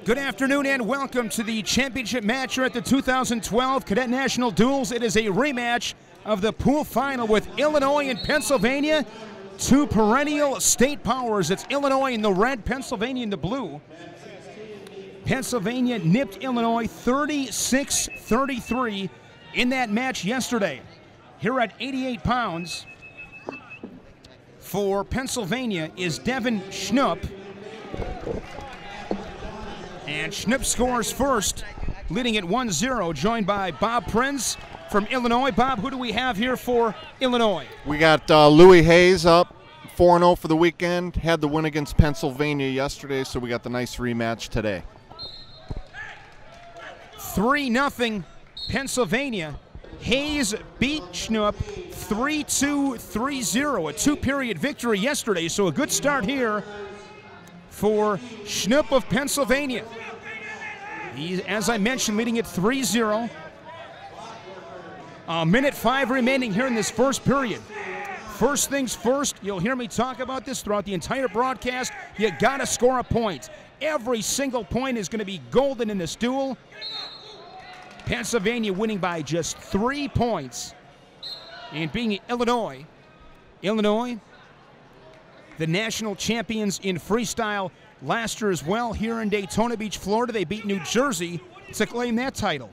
Good afternoon and welcome to the championship match here at the 2012 Cadet National Duals. It is a rematch of the pool final with Illinois and Pennsylvania, two perennial state powers. It's Illinois in the red, Pennsylvania in the blue. Pennsylvania nipped Illinois 36-33 in that match yesterday. Here at 88 pounds for Pennsylvania is Devin Schnupp. And Schnupp scores first, leading at 1-0, joined by Bob Prinz from Illinois. Bob, who do we have here for Illinois? We got Louis Hayes up 4-0 for the weekend. Had the win against Pennsylvania yesterday, so we got the nice rematch today. 3-0 Pennsylvania. Hayes beat Schnupp 3-2, 3-0, a two-period victory yesterday, so a good start here for Schnupp of Pennsylvania. He's, as I mentioned, leading at 3-0. A minute 5 remaining here in this first period. First things first, you'll hear me talk about this throughout the entire broadcast. You gotta score a point. Every single point is gonna be golden in this duel. Pennsylvania winning by just 3 points and being Illinois. Illinois, the national champions in freestyle last year as well. Here in Daytona Beach, Florida, they beat New Jersey to claim that title.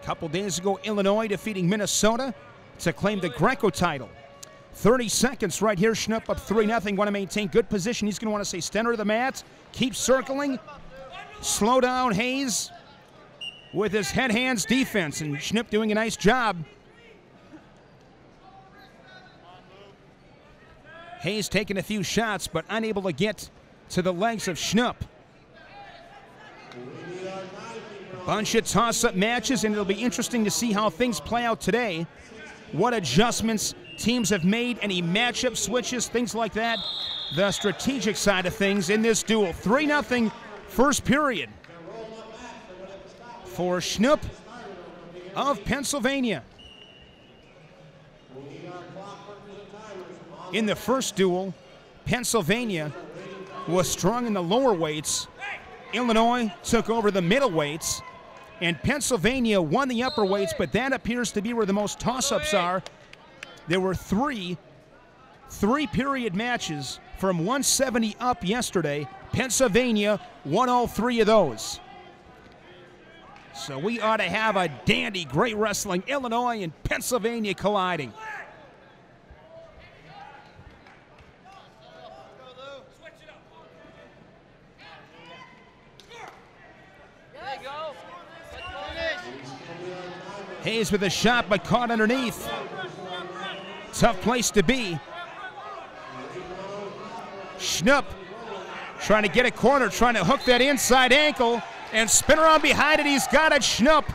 A couple days ago, Illinois defeating Minnesota to claim the Greco title. 30 seconds right here. Schnupp up 3-0. Want to maintain good position. He's going to want to stay center of the mat. Keep circling. Slow down Hayes with his head-hands defense, and Schnupp doing a nice job. Hayes taking a few shots, but unable to get to the legs of Schnupp. Bunch of toss-up matches, and it'll be interesting to see how things play out today. What adjustments teams have made, any matchup switches, things like that. The strategic side of things in this duel. 3-0 first period for Schnupp of Pennsylvania. In the first duel, Pennsylvania was strong in the lower weights. Illinois took over the middle weights, and Pennsylvania won the upper weights, but that appears to be where the most toss-ups are. There were three-period matches from 170 up yesterday. Pennsylvania won all 3 of those. So we ought to have a dandy, great wrestling. Illinois and Pennsylvania colliding. Hayes with a shot, but caught underneath. Tough place to be. Schnupp trying to get a corner, trying to hook that inside ankle, and spin around behind it. He's got it. Schnupp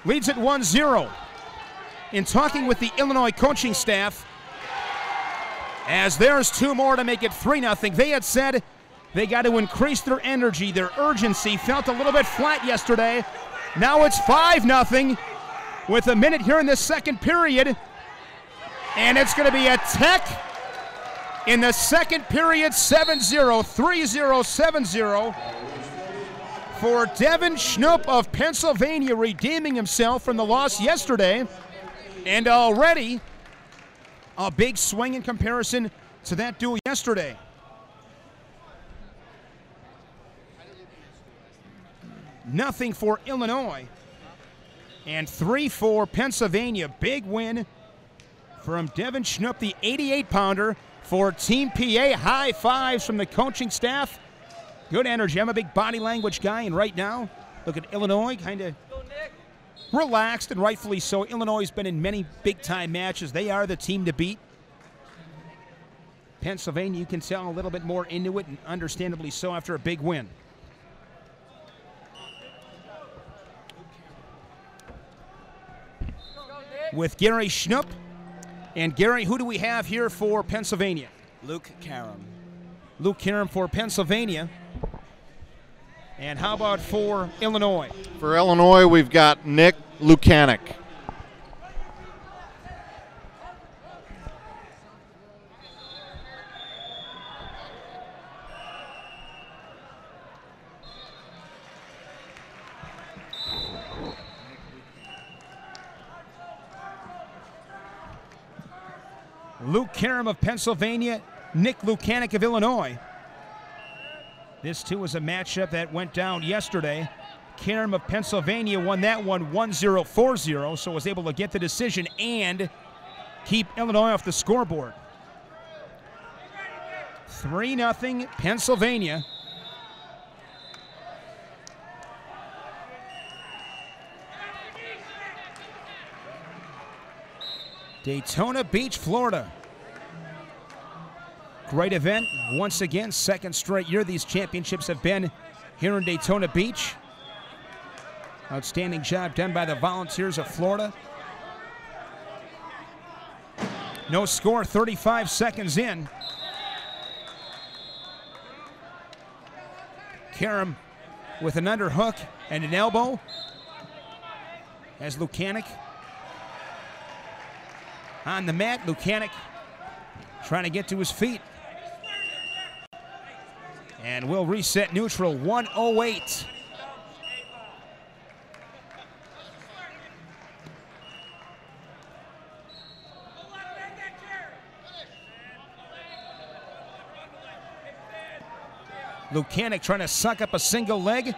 leads at 1-0. In talking with the Illinois coaching staff, as there's 2 more to make it 3-0, they had said they got to increase their energy, their urgency. Felt a little bit flat yesterday. Now it's 5-0 with a minute here in the second period. And it's going to be a tech in the second period, 7-0, 3-0, 7-0 for Devin Schnupp of Pennsylvania, redeeming himself from the loss yesterday. And already a big swing in comparison to that duel yesterday. Nothing for Illinois. And 3 for Pennsylvania. Big win from Devin Schnupp, the 88-pounder for Team PA. High fives from the coaching staff. Good energy. I'm a big body language guy, and right now, look at Illinois, kind of relaxed, and rightfully so. Illinois has been in many big-time matches. They are the team to beat. Pennsylvania, you can tell, a little bit more into it, and understandably so after a big win. With Gary Schnupp. And Gary, who do we have here for Pennsylvania? Luke Karam. Luke Karam for Pennsylvania. And how about for Illinois? For Illinois, we've got Nick Lukanik. Luke Karam of Pennsylvania, Nick Lukanik of Illinois. This, too, was a matchup that went down yesterday. Karam of Pennsylvania won that one 1-0, 4-0, so was able to get the decision and keep Illinois off the scoreboard. 3-0 Pennsylvania. Daytona Beach, Florida. Great event. Once again, second straight year these championships have been here in Daytona Beach. Outstanding job done by the Volunteers of Florida. No score, 35 seconds in. Karam with an underhook and an elbow as Lukanik on the mat. Lukanik trying to get to his feet. And we'll reset neutral, 108. Lukanik trying to suck up a single leg.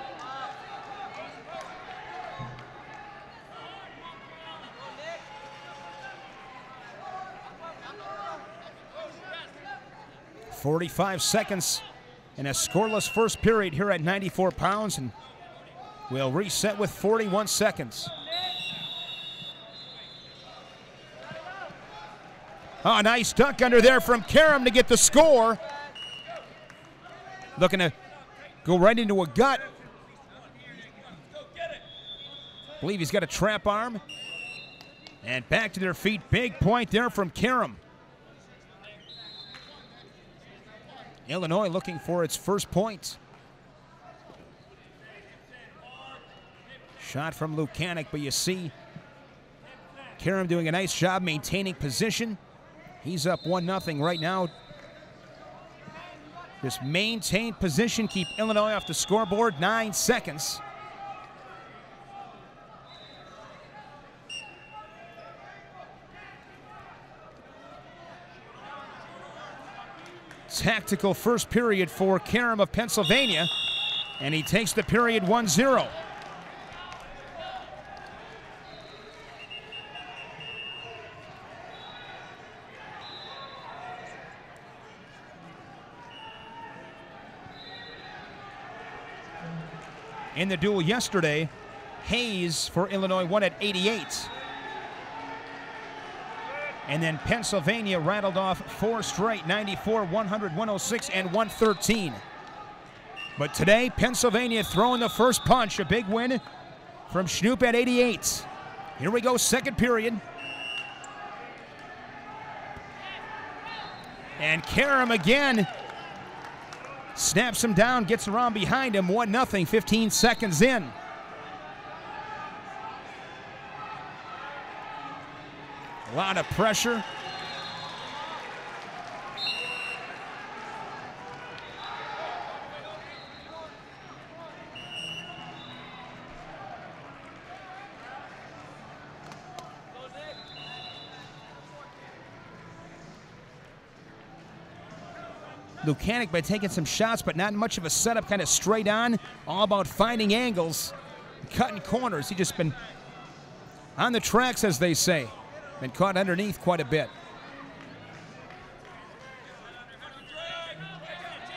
"45 seconds in a scoreless first period here at 94 pounds, and we'll reset with 41 seconds. Oh, nice dunk under there from Karam to get the score. Looking to go right into a gut. Believe he's got a trap arm. And back to their feet. Big point there from Karam. Illinois looking for its first point. Shot from Lukanik, but you see Karam doing a nice job maintaining position. He's up 1-0 right now. Just maintain position, keep Illinois off the scoreboard, 9 seconds. Tactical first period for Karam of Pennsylvania, and he takes the period 1-0. In the duel yesterday, Hayes for Illinois won at 88. And then Pennsylvania rattled off 4 straight, 94, 100, 106, and 113. But today, Pennsylvania throwing the first punch. A big win from Schnoop at 88. Here we go, second period. And Karam again snaps him down, gets around behind him, 1-0, 15 seconds in. A lot of pressure. Lukanik by taking some shots, but not much of a setup, kind of straight on. All about finding angles, cutting corners. He's just been on the tracks, as they say. Been caught underneath quite a bit.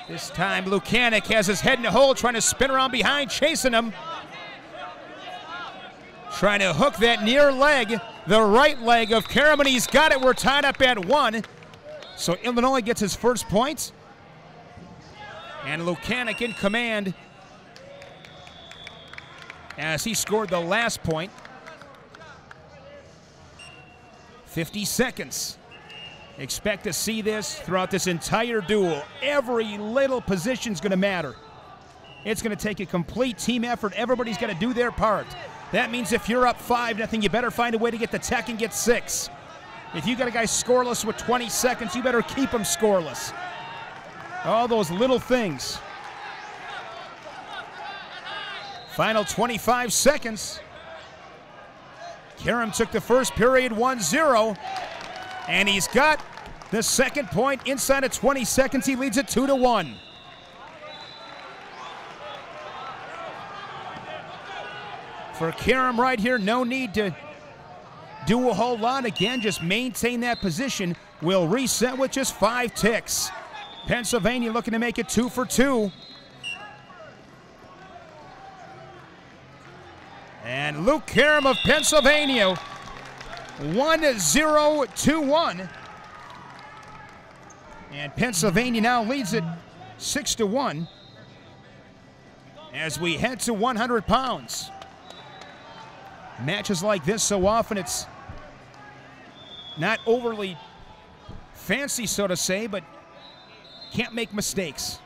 This time Lukanik has his head in the hole, trying to spin around behind, chasing him. Trying to hook that near leg, the right leg of Karam, and he's got it. We're tied up at 1. So Illinois gets his first point. And Lukanik in command as he scored the last point. 50 seconds. Expect to see this throughout this entire duel. Every little position's going to matter. It's going to take a complete team effort. Everybody's got to do their part. That means if you're up 5-0, you better find a way to get the tech and get 6. If you got a guy scoreless with 20 seconds, you better keep him scoreless. All those little things. Final 25 seconds. Karam took the first period 1-0, and he's got the second point inside of 20 seconds. He leads it 2-1. For Karam right here, no need to do a whole lot. Again, just maintain that position. We'll reset with just 5 ticks. Pennsylvania looking to make it 2 for 2. And Luke Karam of Pennsylvania, 1-0-2-1. And Pennsylvania now leads it 6-1 as we head to 100 pounds. Matches like this, so often it's not overly fancy, so to say, but can't make mistakes.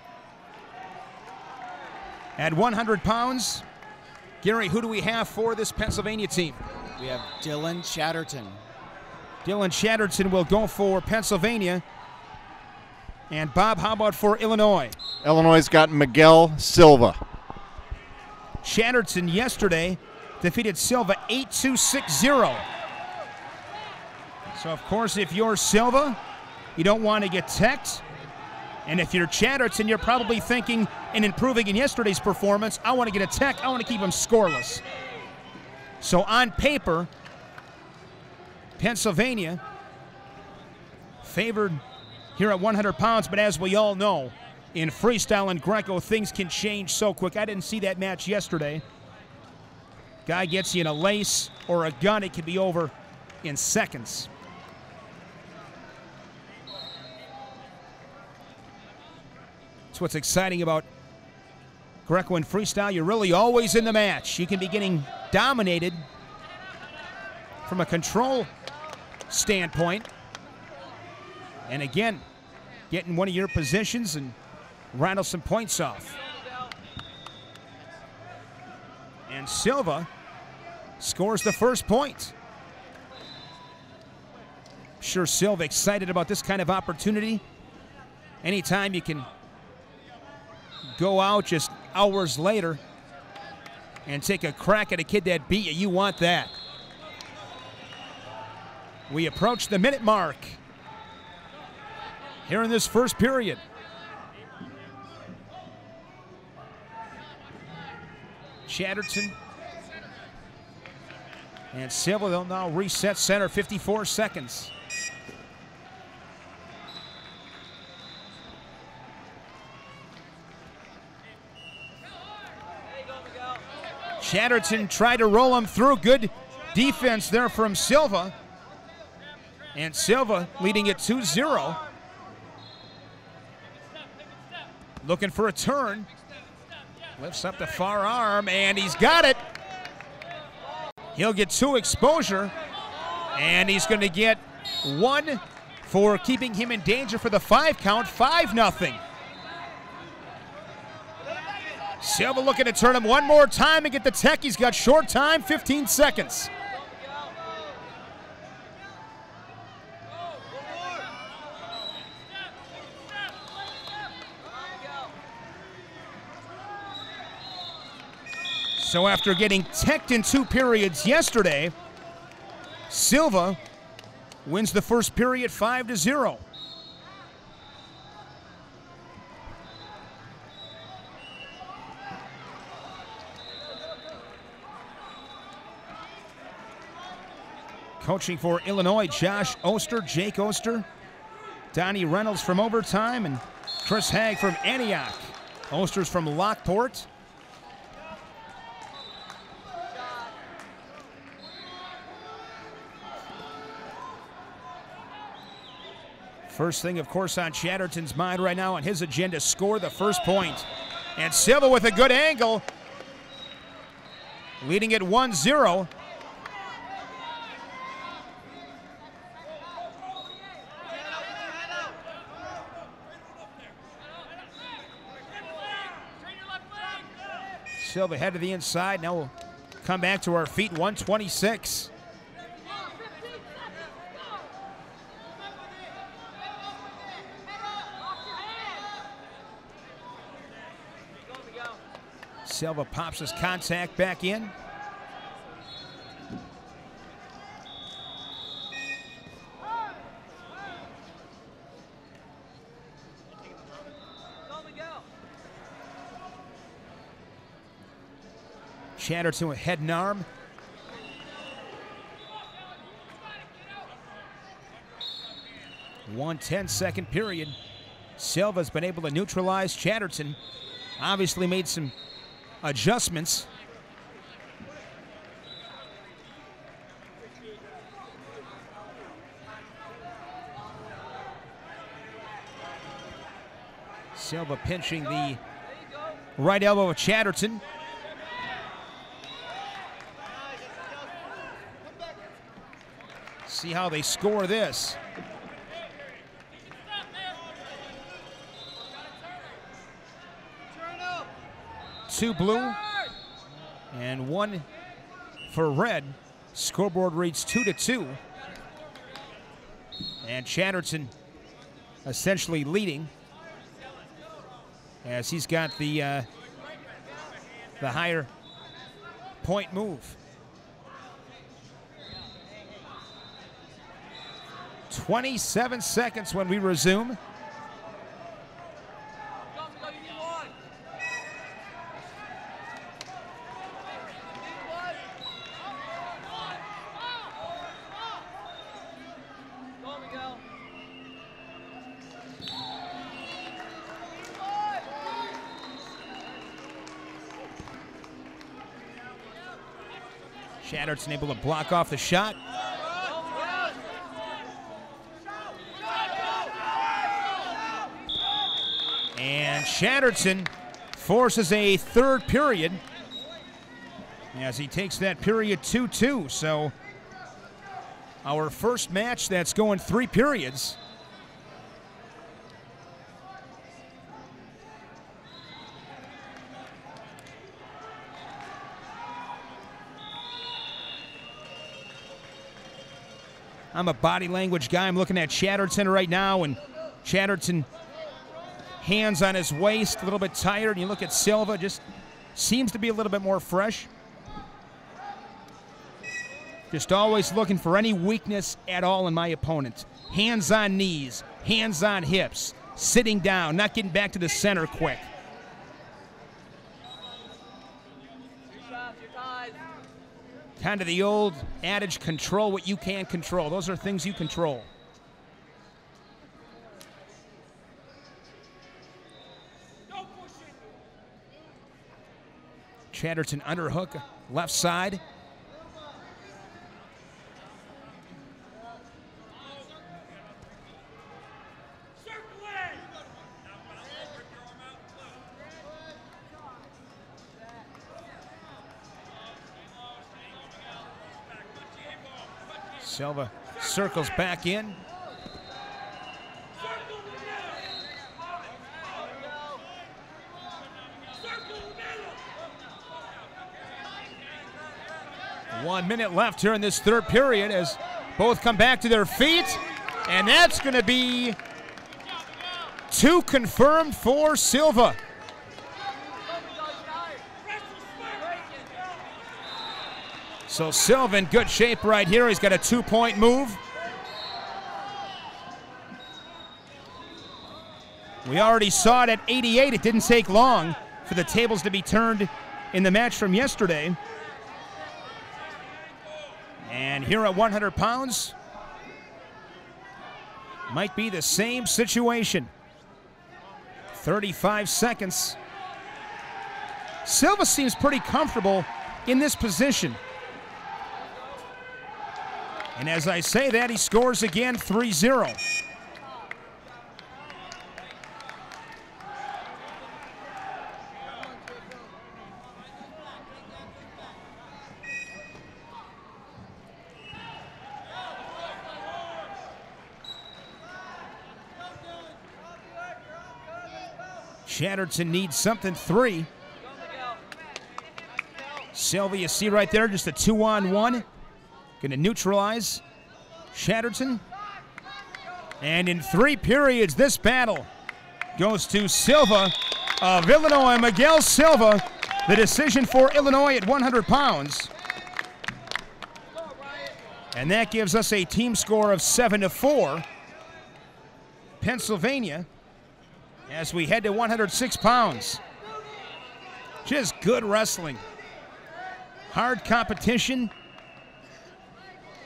At 100 pounds, Gary, who do we have for this Pennsylvania team? We have Dylan Chatterton. Dylan Chatterton will go for Pennsylvania. And Bob, how about for Illinois? Illinois got Miguel Silva. Chatterton yesterday defeated Silva 8-2, 6-0. So, of course, if you're Silva, you don't want to get teched. And if you're Chatterton, you're probably thinking and improving in yesterday's performance, I want to get a tech, I want to keep him scoreless. So on paper, Pennsylvania favored here at 100 pounds, but as we all know, in freestyle and Greco, things can change so quick. I didn't see that match yesterday. Guy gets you in a lace or a gun, it can be over in seconds. That's what's exciting about Greco and freestyle. You're really always in the match. You can be getting dominated from a control standpoint. And again, getting one of your positions and rattle some points off. And Silva scores the first point. I'm sure Silva excited about this kind of opportunity. Anytime you can go out just hours later and take a crack at a kid that beat you, you want that. We approach the minute mark here in this first period. Chatterton and Silva, they'll now reset center, 54 seconds. Chatterton tried to roll him through. Good defense there from Silva. And Silva leading it 2-0. Looking for a turn. Lifts up the far arm, and he's got it. He'll get 2 exposure, and he's going to get 1 for keeping him in danger for the 5 count, 5-0. Silva looking to turn him one more time and get the tech. He's got short time, 15 seconds. So after getting teched in 2 periods yesterday, Silva wins the first period 5-0. Coaching for Illinois, Josh Oster, Jake Oster, Donnie Reynolds from Overtime, and Chris Hagg from Antioch. Oster's from Lockport. First thing, of course, on Chatterton's mind right now on his agenda, score the first point. And Silva with a good angle, leading it 1-0. Silva head to the inside. Now we'll come back to our feet, 126. Silva pops his contact back in. Chatterton with head and arm. One 10-second period. Silva's been able to neutralize Chatterton. Obviously made some adjustments. Silva pinching the right elbow of Chatterton. See how they score this. Two blue and one for red. Scoreboard reads 2-2. And Chatterton essentially leading, as he's got the higher point move. 27 seconds when we resume. Chatterton able to block off the shot. And Chatterton forces a third period as he takes that period 2-2. So our first match that's going 3 periods. I'm a body language guy. I'm looking at Chatterton right now, and Chatterton, hands on his waist, a little bit tired. And you look at Silva, just seems to be a little bit more fresh. Just always looking for any weakness at all in my opponent. Hands on knees, hands on hips, sitting down, not getting back to the center quick. Kind of the old adage, control what you can't control. Those are things you control. Chatterton underhook, left side. Silva circles back in. One minute left here in this third period as both come back to their feet. And that's going to be 2 confirmed for Silva. So Silva in good shape right here. He's got a 2-point move. We already saw it at 88. It didn't take long for the tables to be turned in the match from yesterday. And here at 100 pounds, might be the same situation. 35 seconds. Silva seems pretty comfortable in this position. And as I say that, he scores again, 3-0. Chatterton needs something 3. Silva, you see right there, just a 2-on-1. Going to neutralize Chatterton. And in 3 periods, this battle goes to Silva of Illinois. Miguel Silva, the decision for Illinois at 100 pounds. And that gives us a team score of 7-4. Pennsylvania as we head to 106 pounds. Just good wrestling. Hard competition.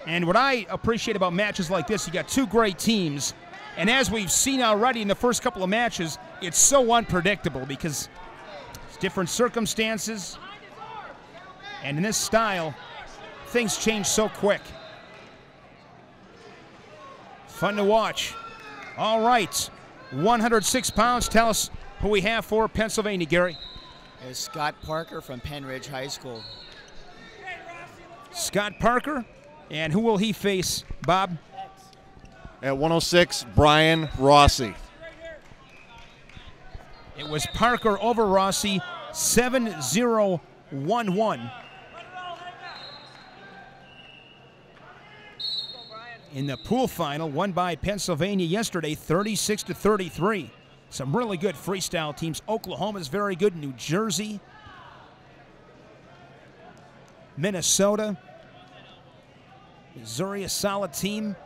And what I appreciate about matches like this, you got two great teams. And as we've seen already in the first couple of matches, it's so unpredictable because it's different circumstances. And in this style, things change so quick. Fun to watch. All right, 106 pounds. Tell us who we have for Pennsylvania, Gary. There's Scott Parker from Penn Ridge High School. Scott Parker. And who will he face, Bob? At 106, Brian Rossi. It was Parker over Rossi, 7-0-1-1. In the pool final, won by Pennsylvania yesterday, 36-33. Some really good freestyle teams. Oklahoma's very good. New Jersey, Minnesota, Missouri, a solid team.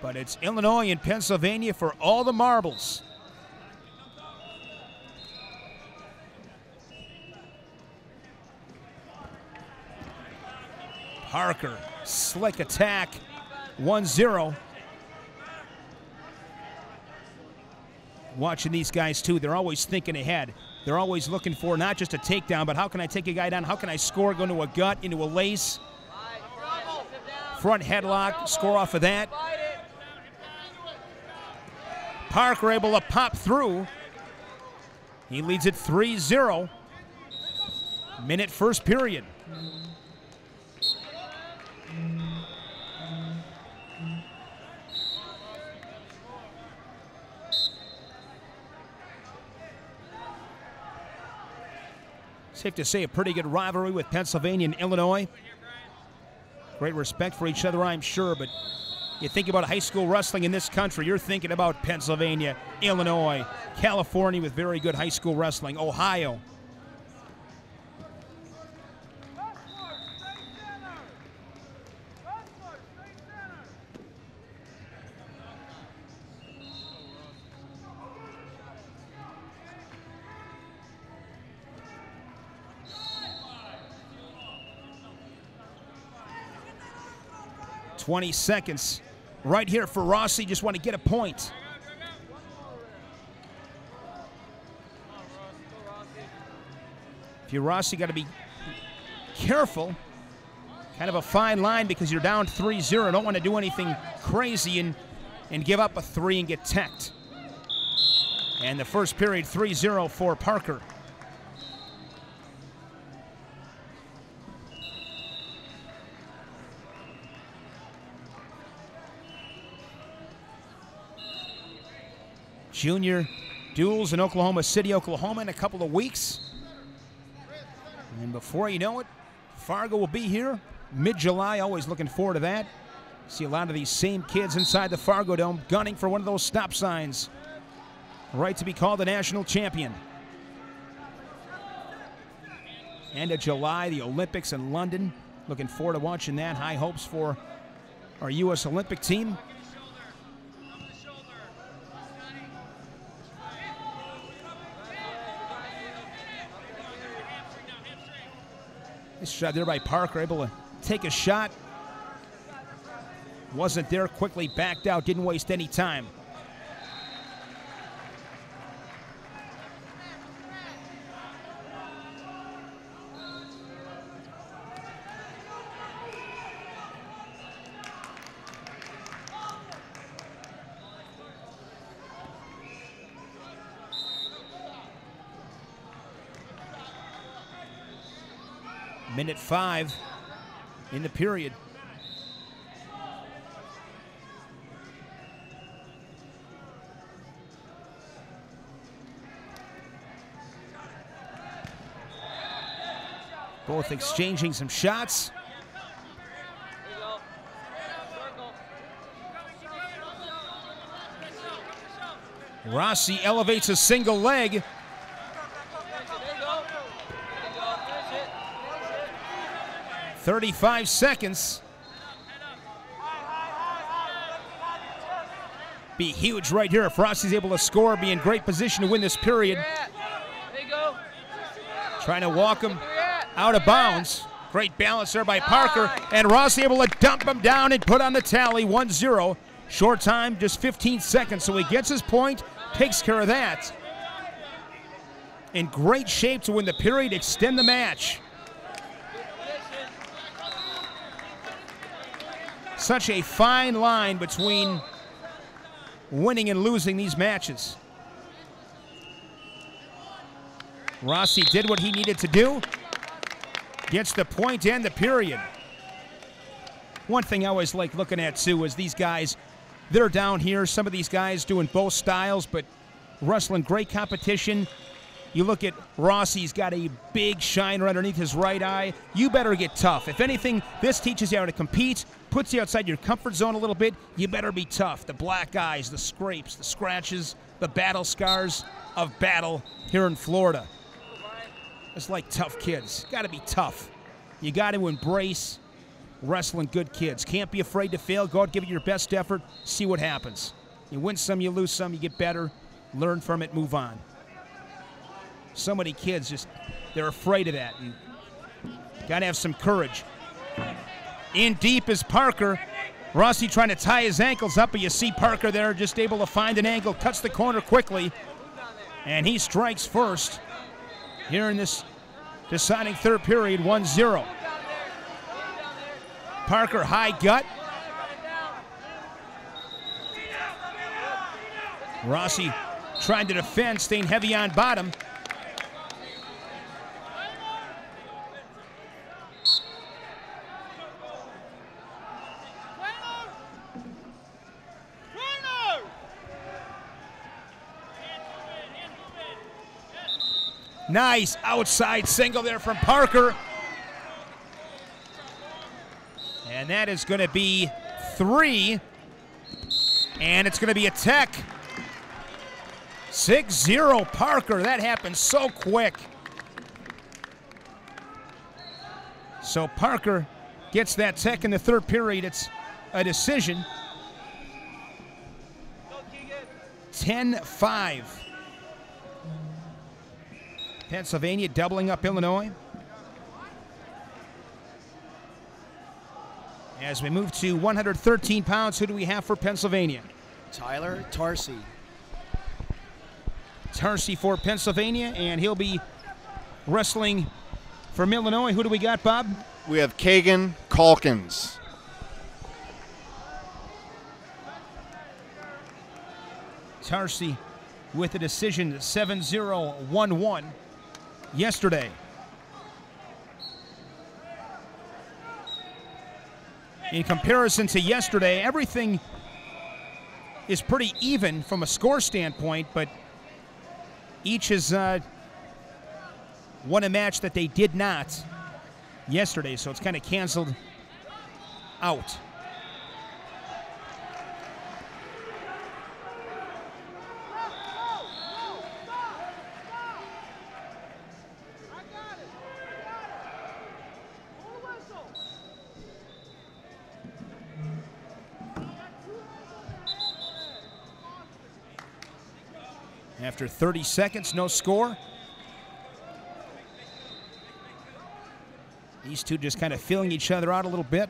But it's Illinois and Pennsylvania for all the marbles. Parker, slick attack, 1-0. Watching these guys too, they're always thinking ahead. They're always looking for not just a takedown, but how can I take a guy down? How can I score? Go into a gut, into a lace. Front headlock, score off of that. Parker able to pop through. He leads it 3-0. Minute first period. Safe to say a pretty good rivalry with Pennsylvania and Illinois. Great respect for each other, I'm sure, but you think about high school wrestling in this country, you're thinking about Pennsylvania, Illinois, California with very good high school wrestling, Ohio. $20 right here for Rossi. Just want to get a point. If you're Rossi, got to be careful. Kind of a fine line because you're down 3-0. Don't want to do anything crazy and give up a 3 and get teched. And the first period, 3-0 for Parker. Junior duels in Oklahoma City, Oklahoma in a couple of weeks. And before you know it, Fargo will be here mid-July. Always looking forward to that. See a lot of these same kids inside the Fargo Dome gunning for one of those stop signs. Right to be called the national champion. End of July, the Olympics in London. Looking forward to watching that. High hopes for our U.S. Olympic team. This shot there by Parker, able to take a shot. Wasn't there, quickly backed out, didn't waste any time. Minute 5 in the period. Both exchanging some shots. Rossi elevates a single leg. "35 seconds. Be huge right here if Rossi's able to score, be in great position to win this period. Trying to walk him out of bounds. Great balance there by Parker. And Rossi able to dump him down and put on the tally, 1-0. Short time, just 15 seconds. So he gets his point, takes care of that. In great shape to win the period, extend the match. Such a fine line between winning and losing these matches. Rossi did what he needed to do. Gets the point and the period. One thing I always like looking at, too, is these guys, they're down here. Some of these guys doing both styles, but wrestling great competition. You look at Rossi's got a big shiner underneath his right eye. You better get tough. If anything, this teaches you how to compete, puts you outside your comfort zone a little bit. You better be tough. The black eyes, the scrapes, the scratches, the battle scars of battle here in Florida. It's like tough kids. Got to be tough. You got to embrace wrestling good kids. Can't be afraid to fail. Go out, give it your best effort, see what happens. You win some, you lose some, you get better, learn from it, move on. So many kids just, they're afraid of that. And got to have some courage. In deep is Parker. Rossi trying to tie his ankles up, but you see Parker there just able to find an angle, cuts the corner quickly, and he strikes first. Here in this deciding third period, 1-0. Parker, high gut. Rossi trying to defend, staying heavy on bottom. Nice outside single there from Parker. And that is going to be 3. And it's going to be a tech. 6-0 Parker. That happened so quick. So Parker gets that tech in the third period. It's a decision. 10-5. Pennsylvania doubling up Illinois. As we move to 113 pounds, who do we have for Pennsylvania? Tyler Tarsi. Tarsi for Pennsylvania, and he'll be wrestling from Illinois. Who do we got, Bob? We have Kagan Calkins. Tarsi with a decision, 7-0-1-1 yesterday. In comparison to yesterday, everything is pretty even from a score standpoint, but each has won a match that they did not yesterday, so it's kind of canceled out. After 30 seconds, no score. These two just kind of feeling each other out a little bit.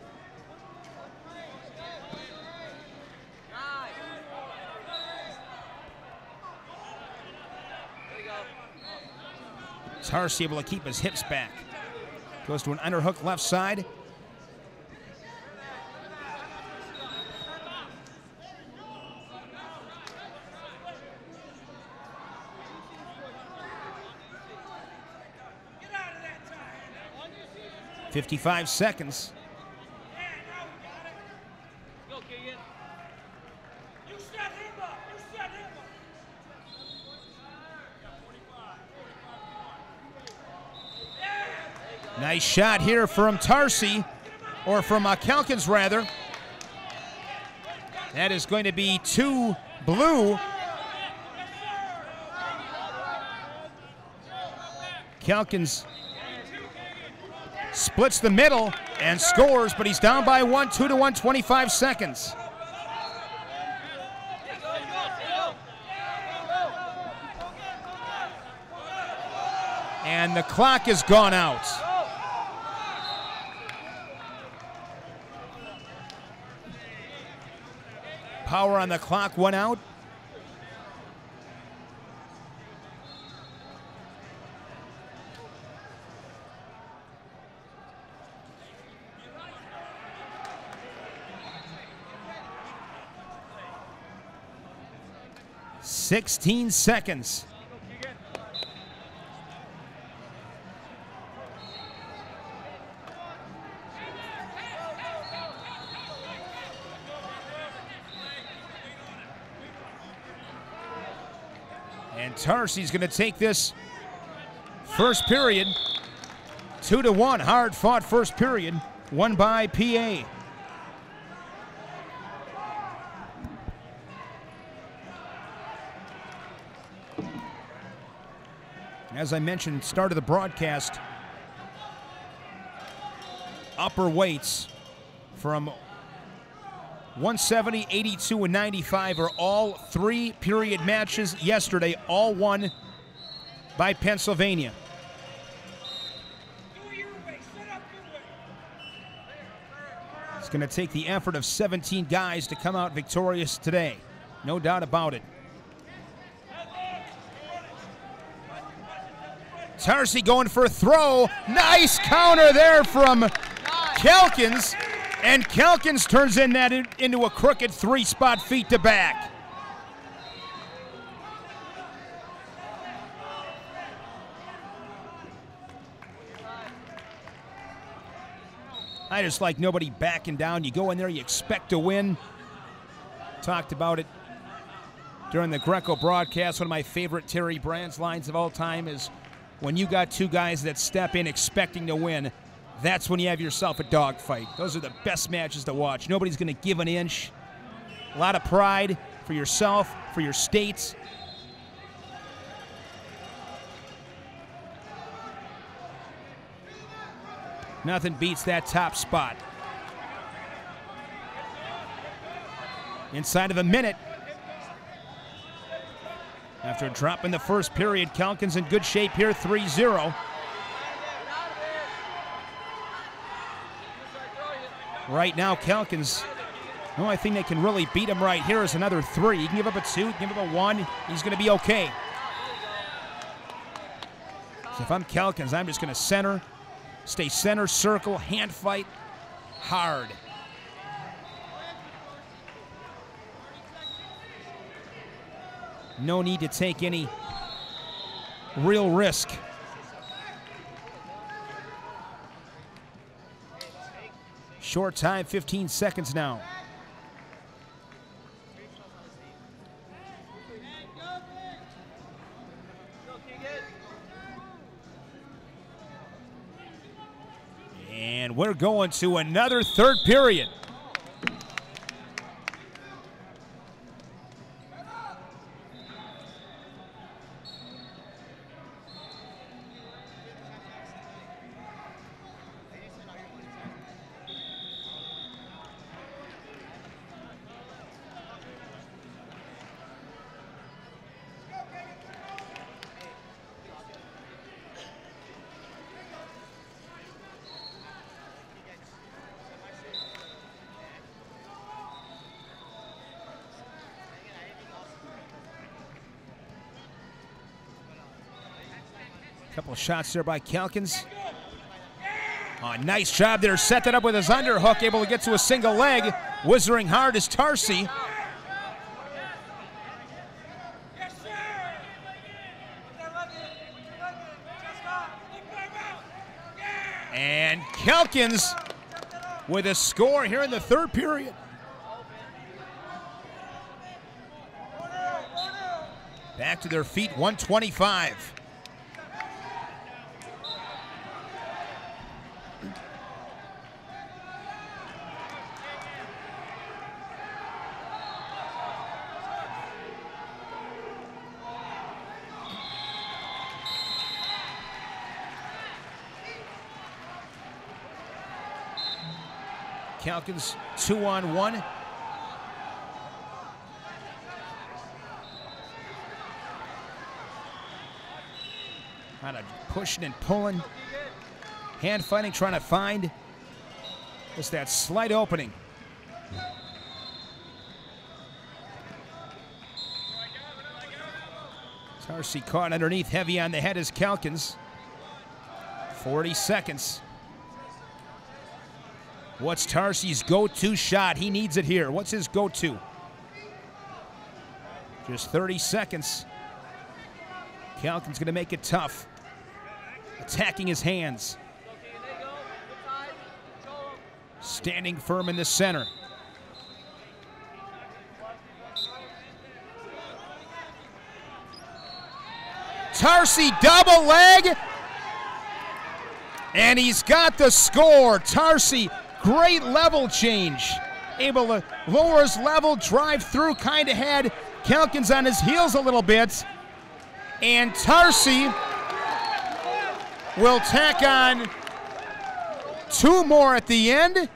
Tarsi able to keep his hips back. Goes to an underhook left side. .55 seconds. Nice shot here from Tarsi, or from Calkins rather. That is going to be 2 blue. Calkins splits the middle and scores, but he's down by 1, 2-1, 25 seconds. And the clock has gone out. Power on the clock went out. "16 seconds. And Tarsi's going to take this first period 2-1. Hard fought first period, won by PA. As I mentioned, start of the broadcast, upper weights from 170, 82, and 95 are all three-period matches yesterday, all won by Pennsylvania. It's going to take the effort of 17 guys to come out victorious today. No doubt about it. Tarsi going for a throw. Nice counter there from Calkins. And Calkins turns that into a crooked three-spot feet to back. I just like nobody backing down. You go in there, you expect to win. Talked about it during the Greco broadcast. One of my favorite Terry Brands lines of all time is, when you got two guys that step in expecting to win, that's when you have yourself a dogfight. Those are the best matches to watch. Nobody's going to give an inch. A lot of pride for yourself, for your states. Nothing beats that top spot. Inside of a minute. After a drop in the first period, Calkins in good shape here, 3-0. Right now, Calkins, the only thing that can really beat him right here is another 3. He can give up a 2, give up a 1. He's going to be okay. So if I'm Calkins, I'm just going to center, stay center, circle, hand fight, hard. No need to take any real risk. Short time, 15 seconds now. And we're going to another third period. Couple of shots there by Calkins. Oh, nice job there. Set that up with his underhook. Able to get to a single leg. Whizzing hard is Tarsi. And Calkins with a score here in the third period. Back to their feet, 125. Calkins 2-on-1. Kind of pushing and pulling. Hand fighting, trying to find just that slight opening. Tarsi caught underneath, heavy on the head is Calkins. 40 seconds. What's Tarsi's go-to shot? He needs it here. What's his go-to? Just 30 seconds. Calkins going to make it tough. Attacking his hands. Standing firm in the center. Tarsi double leg. And he's got the score. Tarsi, great level change. Able to lower his level, drive through, kind of had Calkins on his heels a little bit. And Tarsi will tack on 2 more at the end.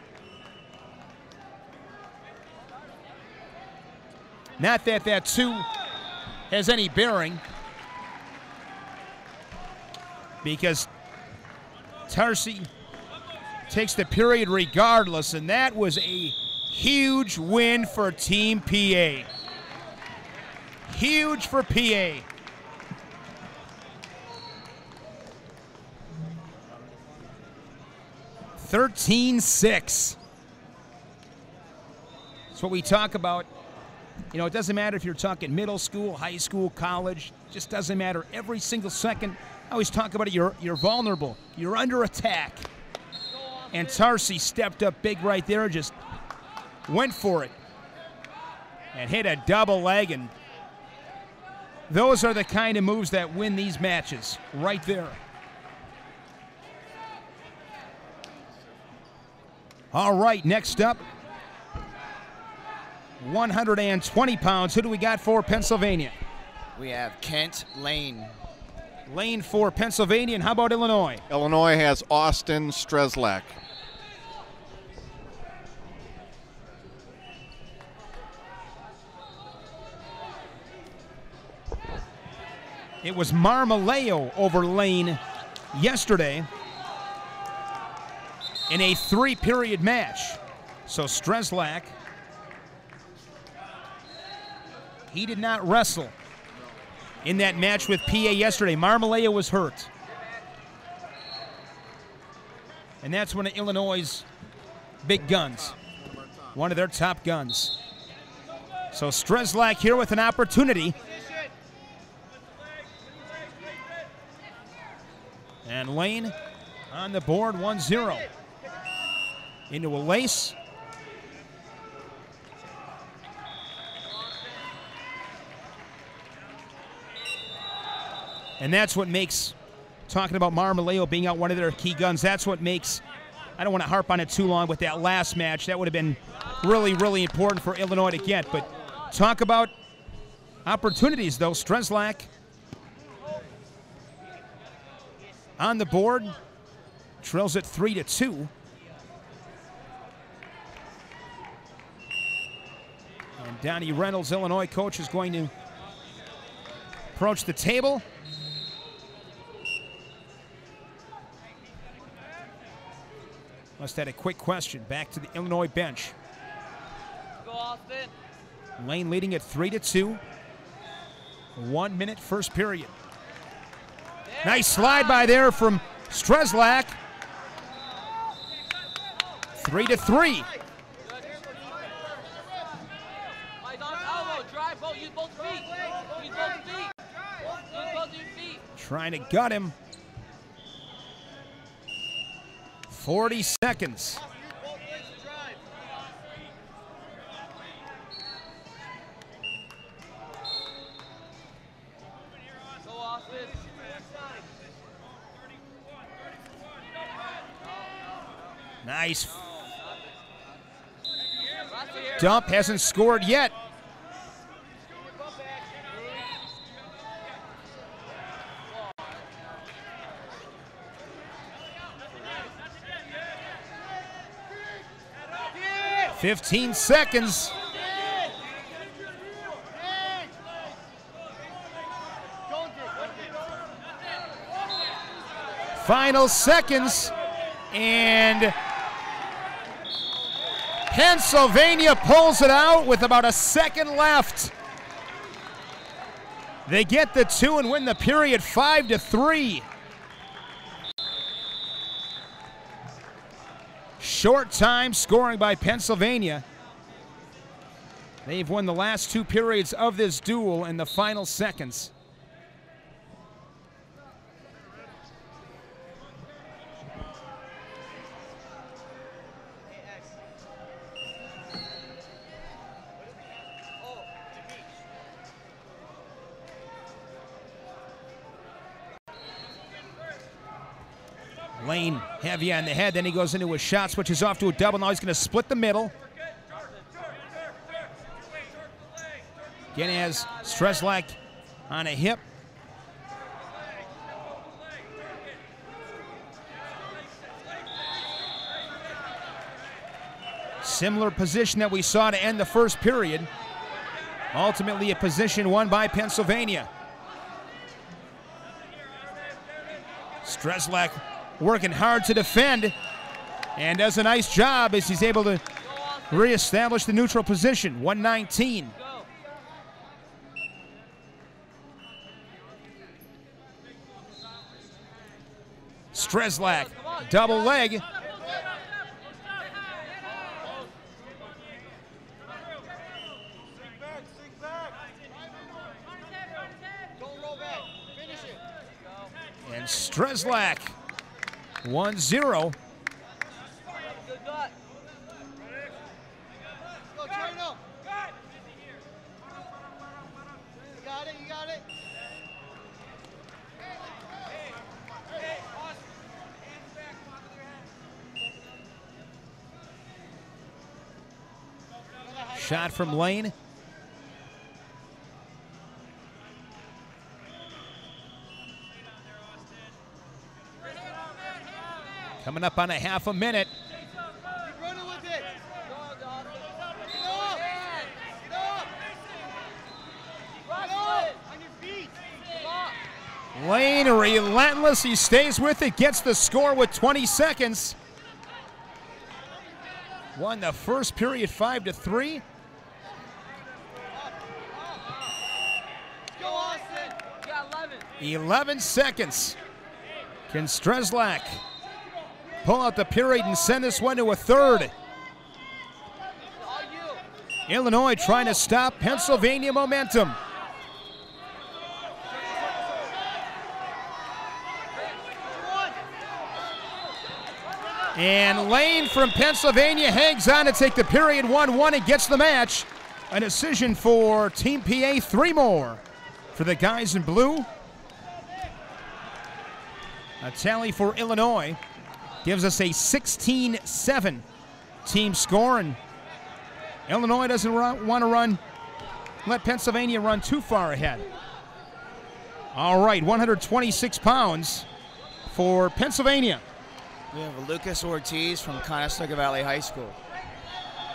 Not that that 2 has any bearing, because Tarsi takes the period regardless, and that was a huge win for Team PA. Huge for PA. $13-6. That's what we talk about. You know, it doesn't matter if you're talking middle school, high school, college. It just doesn't matter. Every single second, I always talk about it, you're vulnerable. You're under attack. And Tarsi stepped up big right there, just went for it. And hit a double leg, and those are the kind of moves that win these matches, right there. All right, next up, 120 pounds. Who do we got for Pennsylvania? We have Kent Lane. Lane for Pennsylvania, and how about Illinois? Illinois has Austin Strzeslak. It was Marmaleo over Lane yesterday in a 3-period match. So Strzeslak, he did not wrestle in that match with PA yesterday. Marmaleo was hurt. And that's one of Illinois' big guns, one of their top guns. So Strzeslak here with an opportunity. And Lane on the board, 1-0. Into a lace. And that's what makes, talking about Marmaleo being out one of their key guns, that's what makes, I don't want to harp on it too long with that last match. That would have been really, really important for Illinois to get. But talk about opportunities, though. Strzeslak on the board, trails it 3-2. And Donnie Reynolds, Illinois coach, is going to approach the table. Must have had a quick question. Back to the Illinois bench. Go, Austin. Lane leading at 3-2. 1 minute first period. Nice slide by there from Strzeslak. 3-3. Trying to gut him. 40 seconds. Nice. Dump, hasn't scored yet. "15 seconds. Final seconds, and Pennsylvania pulls it out with about a second left. They get the 2 and win the period 5-3. Short time scoring by Pennsylvania. They've won the last 2 periods of this duel in the final seconds. Lane heavy on the head, then he goes into a shot, switches off to a double. Now he's going to split the middle. Again, he has Streslak on a hip. Similar position that we saw to end the first period. Ultimately a position won by Pennsylvania. Streslak working hard to defend and does a nice job as he's able to reestablish the neutral position. 119. Streslak, double leg. And Streslak, 1-0. Shot from Lane. Coming up on a half a minute. Lane relentless, he stays with it, gets the score with 20 seconds. Won the first period 5-3. 11 seconds. Can Streslak pull out the period and send this one to a third? Illinois trying to stop Pennsylvania momentum. And Lane from Pennsylvania hangs on to take the period 1-1 and gets the match. A decision for Team PA, 3 more for the guys in blue. A tally for Illinois gives us a 16-7 team score, and Illinois doesn't want to let Pennsylvania run too far ahead. All right, 126 pounds for Pennsylvania. We have Lucas Ortiz from Conestoga Valley High School.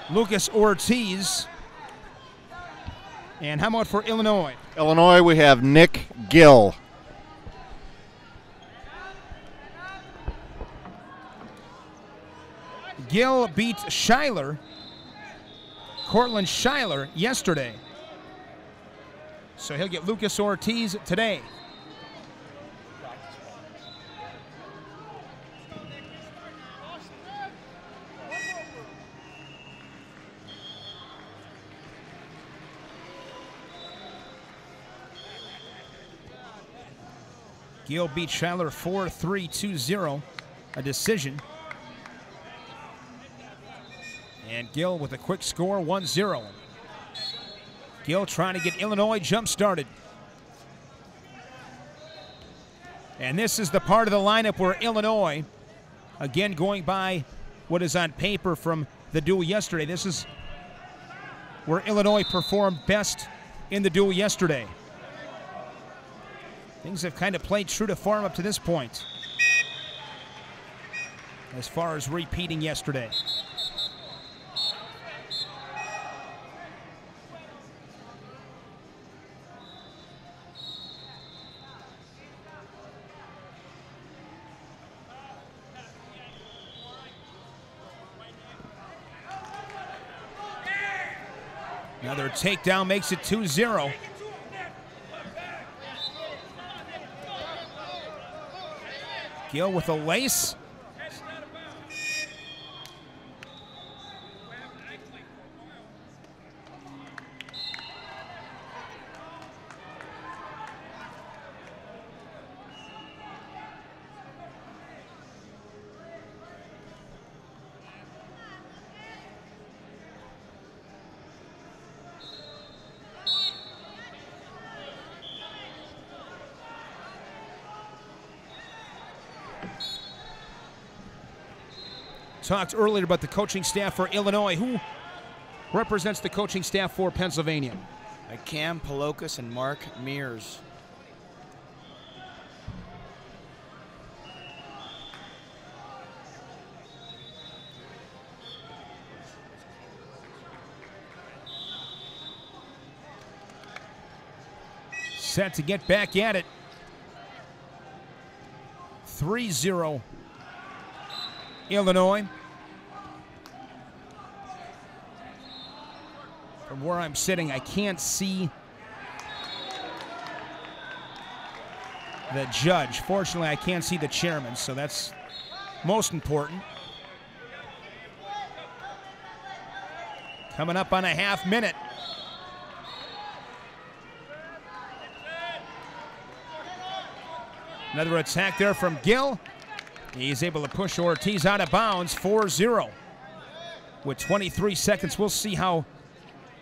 Lucas Ortiz. And how about for Illinois? Illinois, we have Nick Gill. Gill beat Schuyler, Cortland Schuyler, yesterday. So he'll get Lucas Ortiz today. Gill beat Schuyler 4-3, 2-0, a decision. And Gill with a quick score, 1-0. Gill trying to get Illinois jump-started. And this is the part of the lineup where Illinois, again going by what is on paper from the duel yesterday, this is where Illinois performed best in the duel yesterday. Things have kind of played true to form up to this point, as far as repeating yesterday. Another takedown makes it 2-0. Gill with a lace. Talked earlier about the coaching staff for Illinois. Who represents the coaching staff for Pennsylvania? Cam Palokas and Mark Mears. Set to get back at it. 3-0 Illinois. From where I'm sitting, I can't see the judge. Fortunately, I can't see the chairman, so that's most important. Coming up on a half minute. Another attack there from Gill. He's able to push Ortiz out of bounds, 4-0. With 23 seconds, we'll see how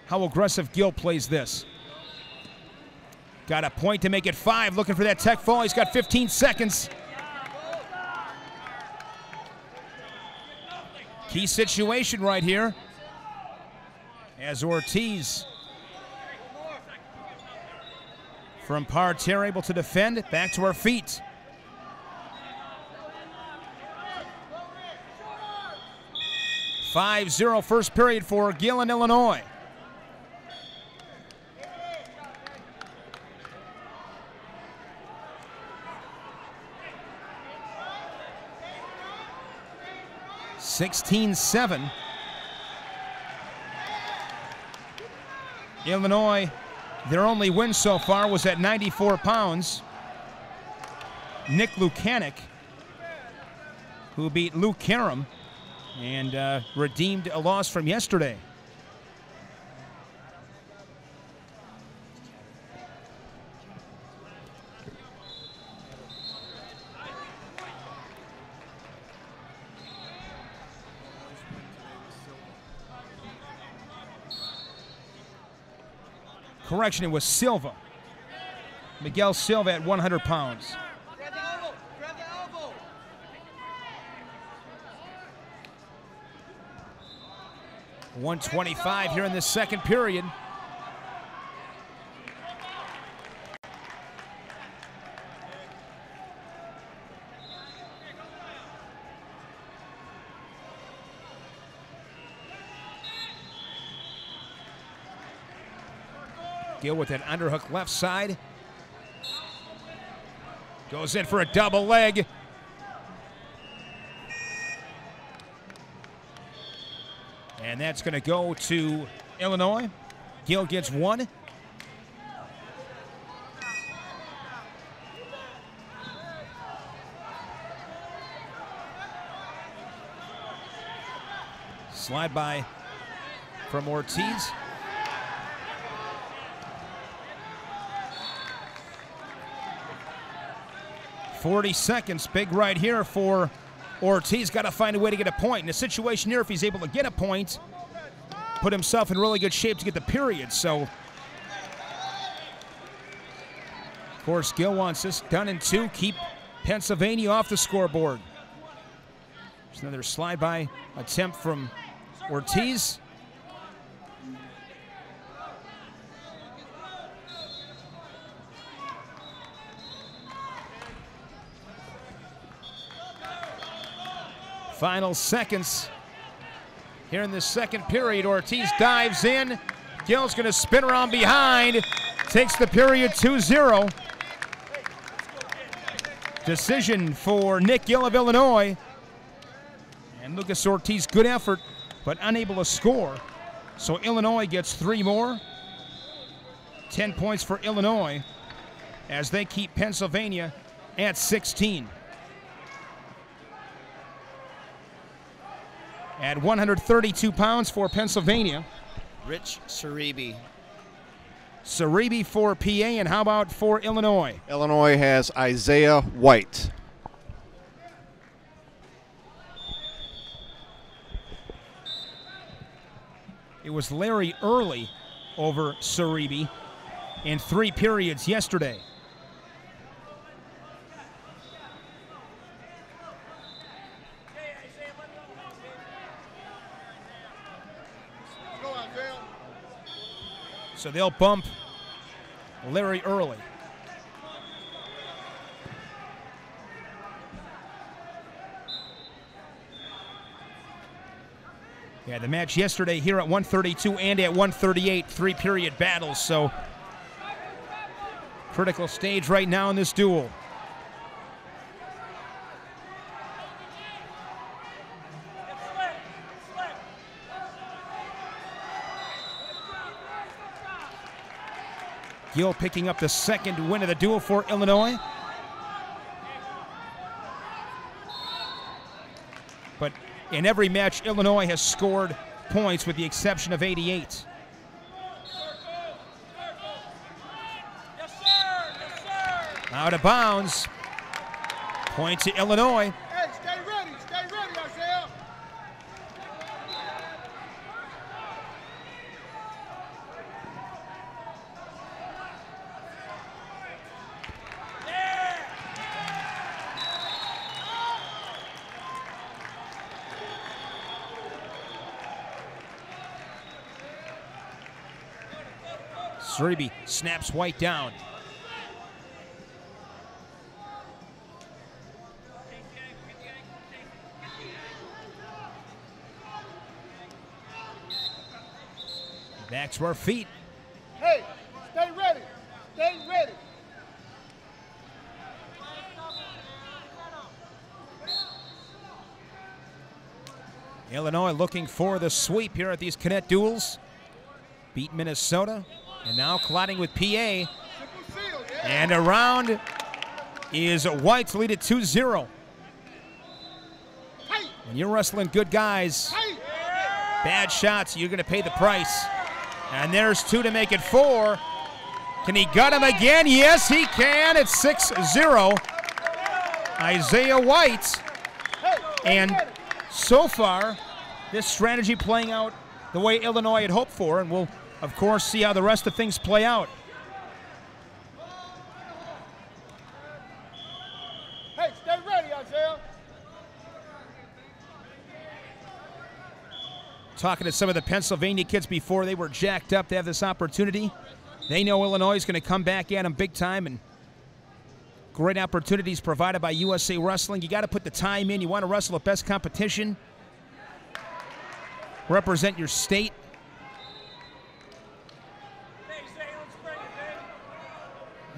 aggressive Gill plays this. Got a point to make it 5. Looking for that tech fall. He's got 15 seconds. Key situation right here. As Ortiz from parterre able to defend. Back to our feet. (5-0) first period for Gill in Illinois. (16-7). Illinois, their only win so far was at 94 pounds. Nick Lukanik, who beat Luke Karam and redeemed a loss from yesterday. Correction, it was Silva. Miguel Silva at 100 pounds. Grab the elbow. Grab the elbow. .125 here in the second period. Gill with an underhook left side. Goes in for a double leg. And that's going to go to Illinois. Gill gets 1. Slide by from Ortiz. .40 seconds, big right here for Ortiz. Got to find a way to get a point. In a situation here, if he's able to get a point, put himself in really good shape to get the period. So, of course, Gill wants this done in 2. Keep Pennsylvania off the scoreboard. There's another slide-by attempt from Ortiz. Final seconds here in the second period. Ortiz dives in. Gill's going to spin around behind. Takes the period 2-0. Decision for Nick Gill of Illinois. And Lucas Ortiz, good effort, but unable to score. So Illinois gets 3 more. 10 points for Illinois as they keep Pennsylvania at 16. At 132 pounds for Pennsylvania. Rich Cerebi. Cerebi for PA, and how about for Illinois? Illinois has Isaiah White. It was Larry Early over Cerebi in 3 periods yesterday. So they'll bump Larry Early. Yeah, the match yesterday here at 132 and at 138, 3-period battles. So critical stage right now in this duel. Gill picking up the 2nd win of the duel for Illinois. But in every match, Illinois has scored points with the exception of 88. Yes, sir. Yes, sir. Out of bounds. Point to Illinois. Hey, stay ready. Stay ready, Isaiah. Cerebi snaps White down. Back to our feet. Hey, stay ready. Stay ready. Illinois looking for the sweep here at these Cadet Duals. Beat Minnesota, and now colliding with PA. And around is White to lead it 2-0. When you're wrestling good guys, bad shots, you're going to pay the price. And there's 2 to make it 4. Can he gut him again? Yes, he can. It's 6-0. Isaiah White. And so far, this strategy playing out the way Illinois had hoped for, and we'll, of course, see how the rest of things play out. Hey, stay ready, Isaiah. Talking to some of the Pennsylvania kids before they were jacked up to have this opportunity. They know Illinois is going to come back at them big time, and great opportunities provided by USA Wrestling. You got to put the time in. You want to wrestle at best competition. Represent your state.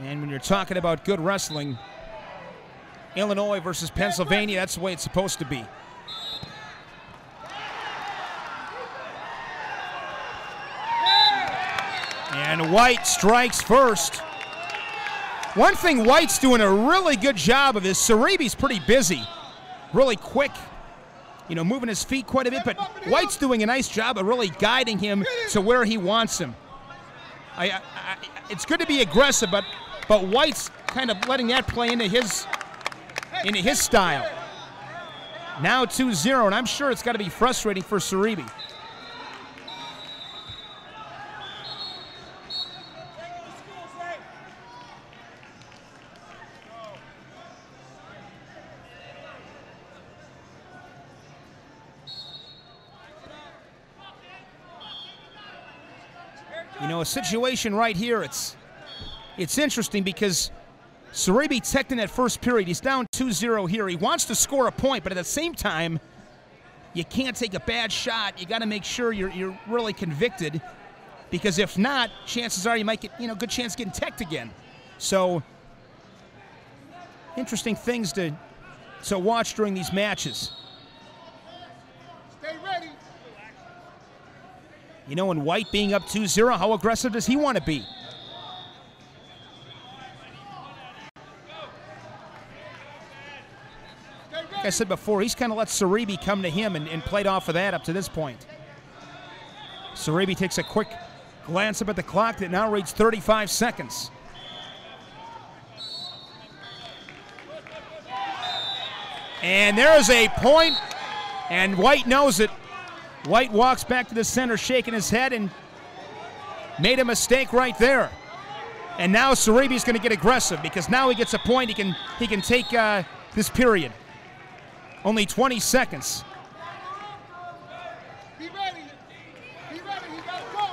And when you're talking about good wrestling, Illinois versus Pennsylvania, that's the way it's supposed to be. And White strikes first. One thing White's doing a really good job of is Cerebi's pretty busy, really quick, you know, moving his feet quite a bit, but White's doing a nice job of really guiding him to where he wants him. It's good to be aggressive, but White's kind of letting that play into his style. Now 2-0, and I'm sure it's got to be frustrating for Cerebi. You know, a situation right here, it's interesting because Cerebi teched in that first period. He's down 2-0 here. He wants to score a point, but at the same time, you can't take a bad shot. You got to make sure you're really convicted, because if not, chances are you might get, good chance getting teched again. So, interesting things to watch during these matches. Stay ready. You know, and White being up 2-0, how aggressive does he want to be? Like I said before, he's kind of let Saribi come to him and played off of that up to this point. Saribi takes a quick glance up at the clock that now reads 35 seconds. And there's a point, and White knows it. White walks back to the center, shaking his head, and made a mistake right there. And now Saribi's going to get aggressive because now he gets a point. He can take this period. Only 20 seconds. Be ready. Be ready. He got to go.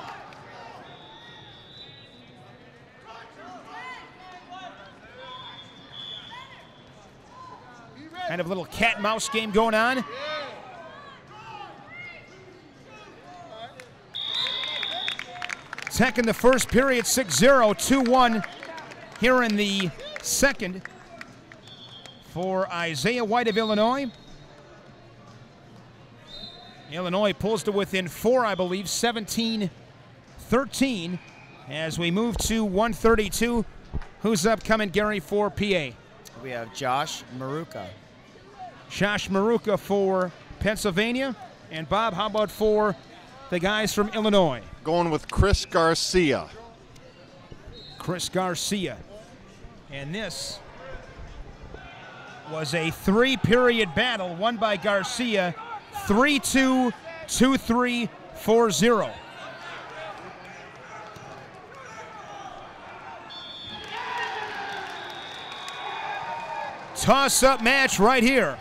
Be ready. Kind of a little cat and mouse game going on. Tech in the first period, 6-0, 2-1 here in the second for Isaiah White of Illinois. Illinois pulls to within 4, I believe, 17-13 as we move to 132. Who's up coming, Gary, for PA? We have Josh Maruka. Josh Maruka for Pennsylvania. And Bob, how about for the guys from Illinois? Going with Chris Garcia. Chris Garcia. And this was a 3-period battle won by Garcia, 3-2, 2-3, 4-0. Toss-up match right here.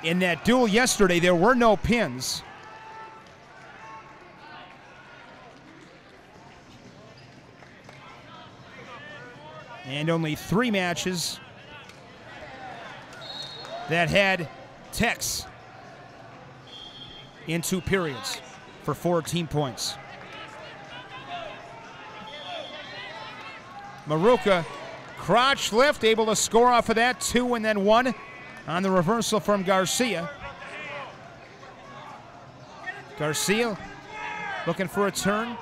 In that duel yesterday, there were no pins. And only 3 matches that had techs in 2 periods for 14 points. Maruka, crotch lift, able to score off of that, 2 and then 1 on the reversal from Garcia. Garcia looking for a turn.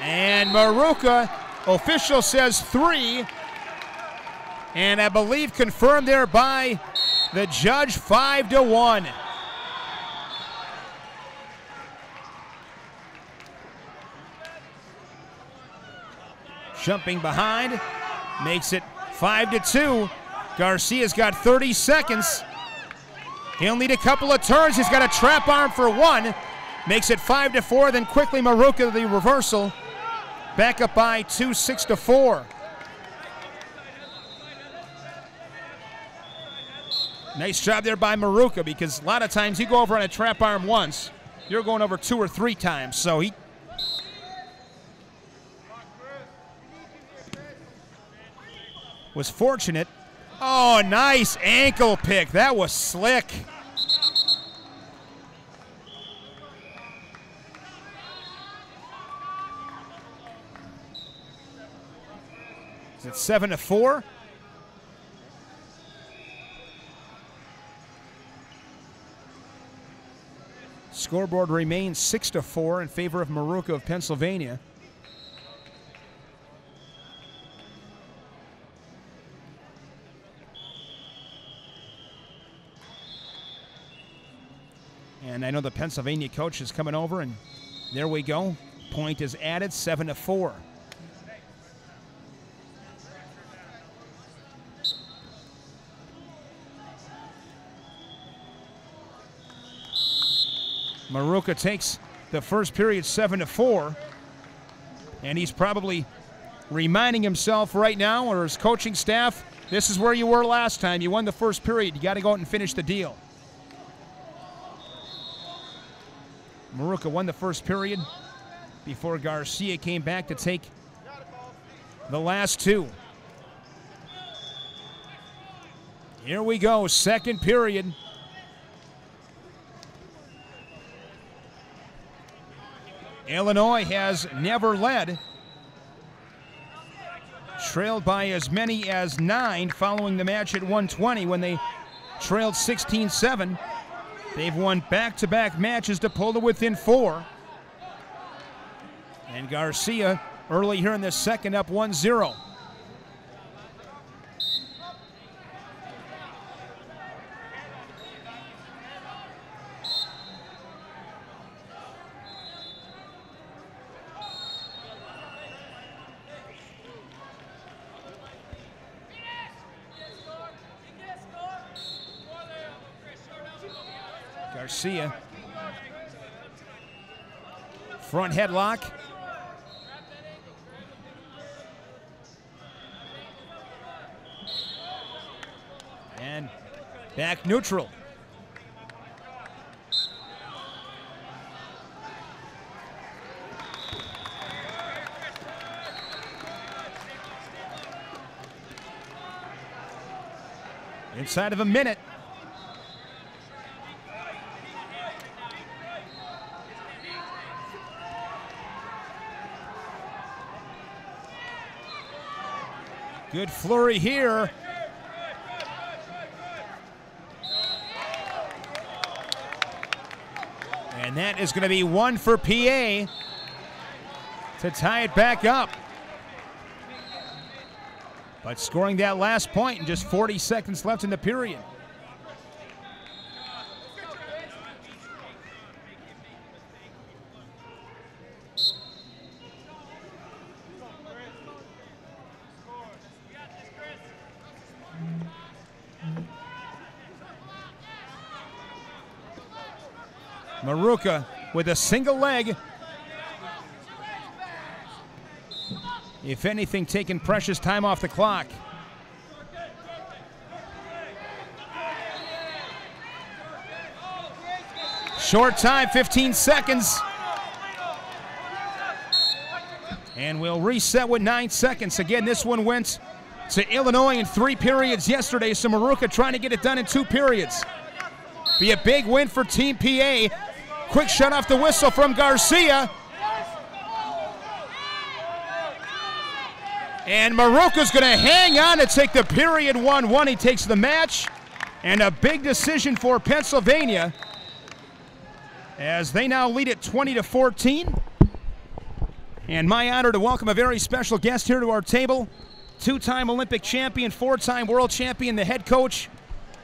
And Maruka, official says 3, and I believe confirmed there by the judge, 5-1. Jumping behind, makes it 5-2. Garcia's got 30 seconds. He'll need a couple of turns. He's got a trap arm for 1. Makes it 5-4, then quickly Maruka the reversal. Back up by 2, 6-4. Nice job there by Maruka, because a lot of times you go over on a trap arm once, you're going over 2 or 3 times. So he was fortunate. Oh, nice ankle pick. That was slick. It's 7-4. Scoreboard remains 6-4 in favor of Maruka of Pennsylvania. And I know the Pennsylvania coach is coming over, and there we go. Point is added, 7-4. Maruka takes the first period 7-4, and he's probably reminding himself right now, or his coaching staff, this is where you were last time. You won the first period. You got to go out and finish the deal. Maruka won the first period before Garcia came back to take the last two. Here we go, second period. Illinois has never led. Trailed by as many as 9 following the match at 120 when they trailed 16-7. They've won back-to-back matches to pull to within 4. And Garcia early here in the second up 1-0. Garcia, front headlock. And back neutral. Inside of a minute. Good flurry here. And that is going to be one for PA to tie it back up. But scoring that last point in just 40 seconds left in the period. Maruka with a single leg. If anything, taking precious time off the clock. Short time, 15 seconds. And we'll reset with 9 seconds. Again, this one went to Illinois in 3 periods yesterday, so Maruka trying to get it done in 2 periods. Be a big win for Team PA. Quick shut off the whistle from Garcia. And Maruka's going to hang on to take the period 1-1. He takes the match. And a big decision for Pennsylvania as they now lead it 20-14. And my honor to welcome a very special guest here to our table. 2-time Olympic champion, 4-time world champion, the head coach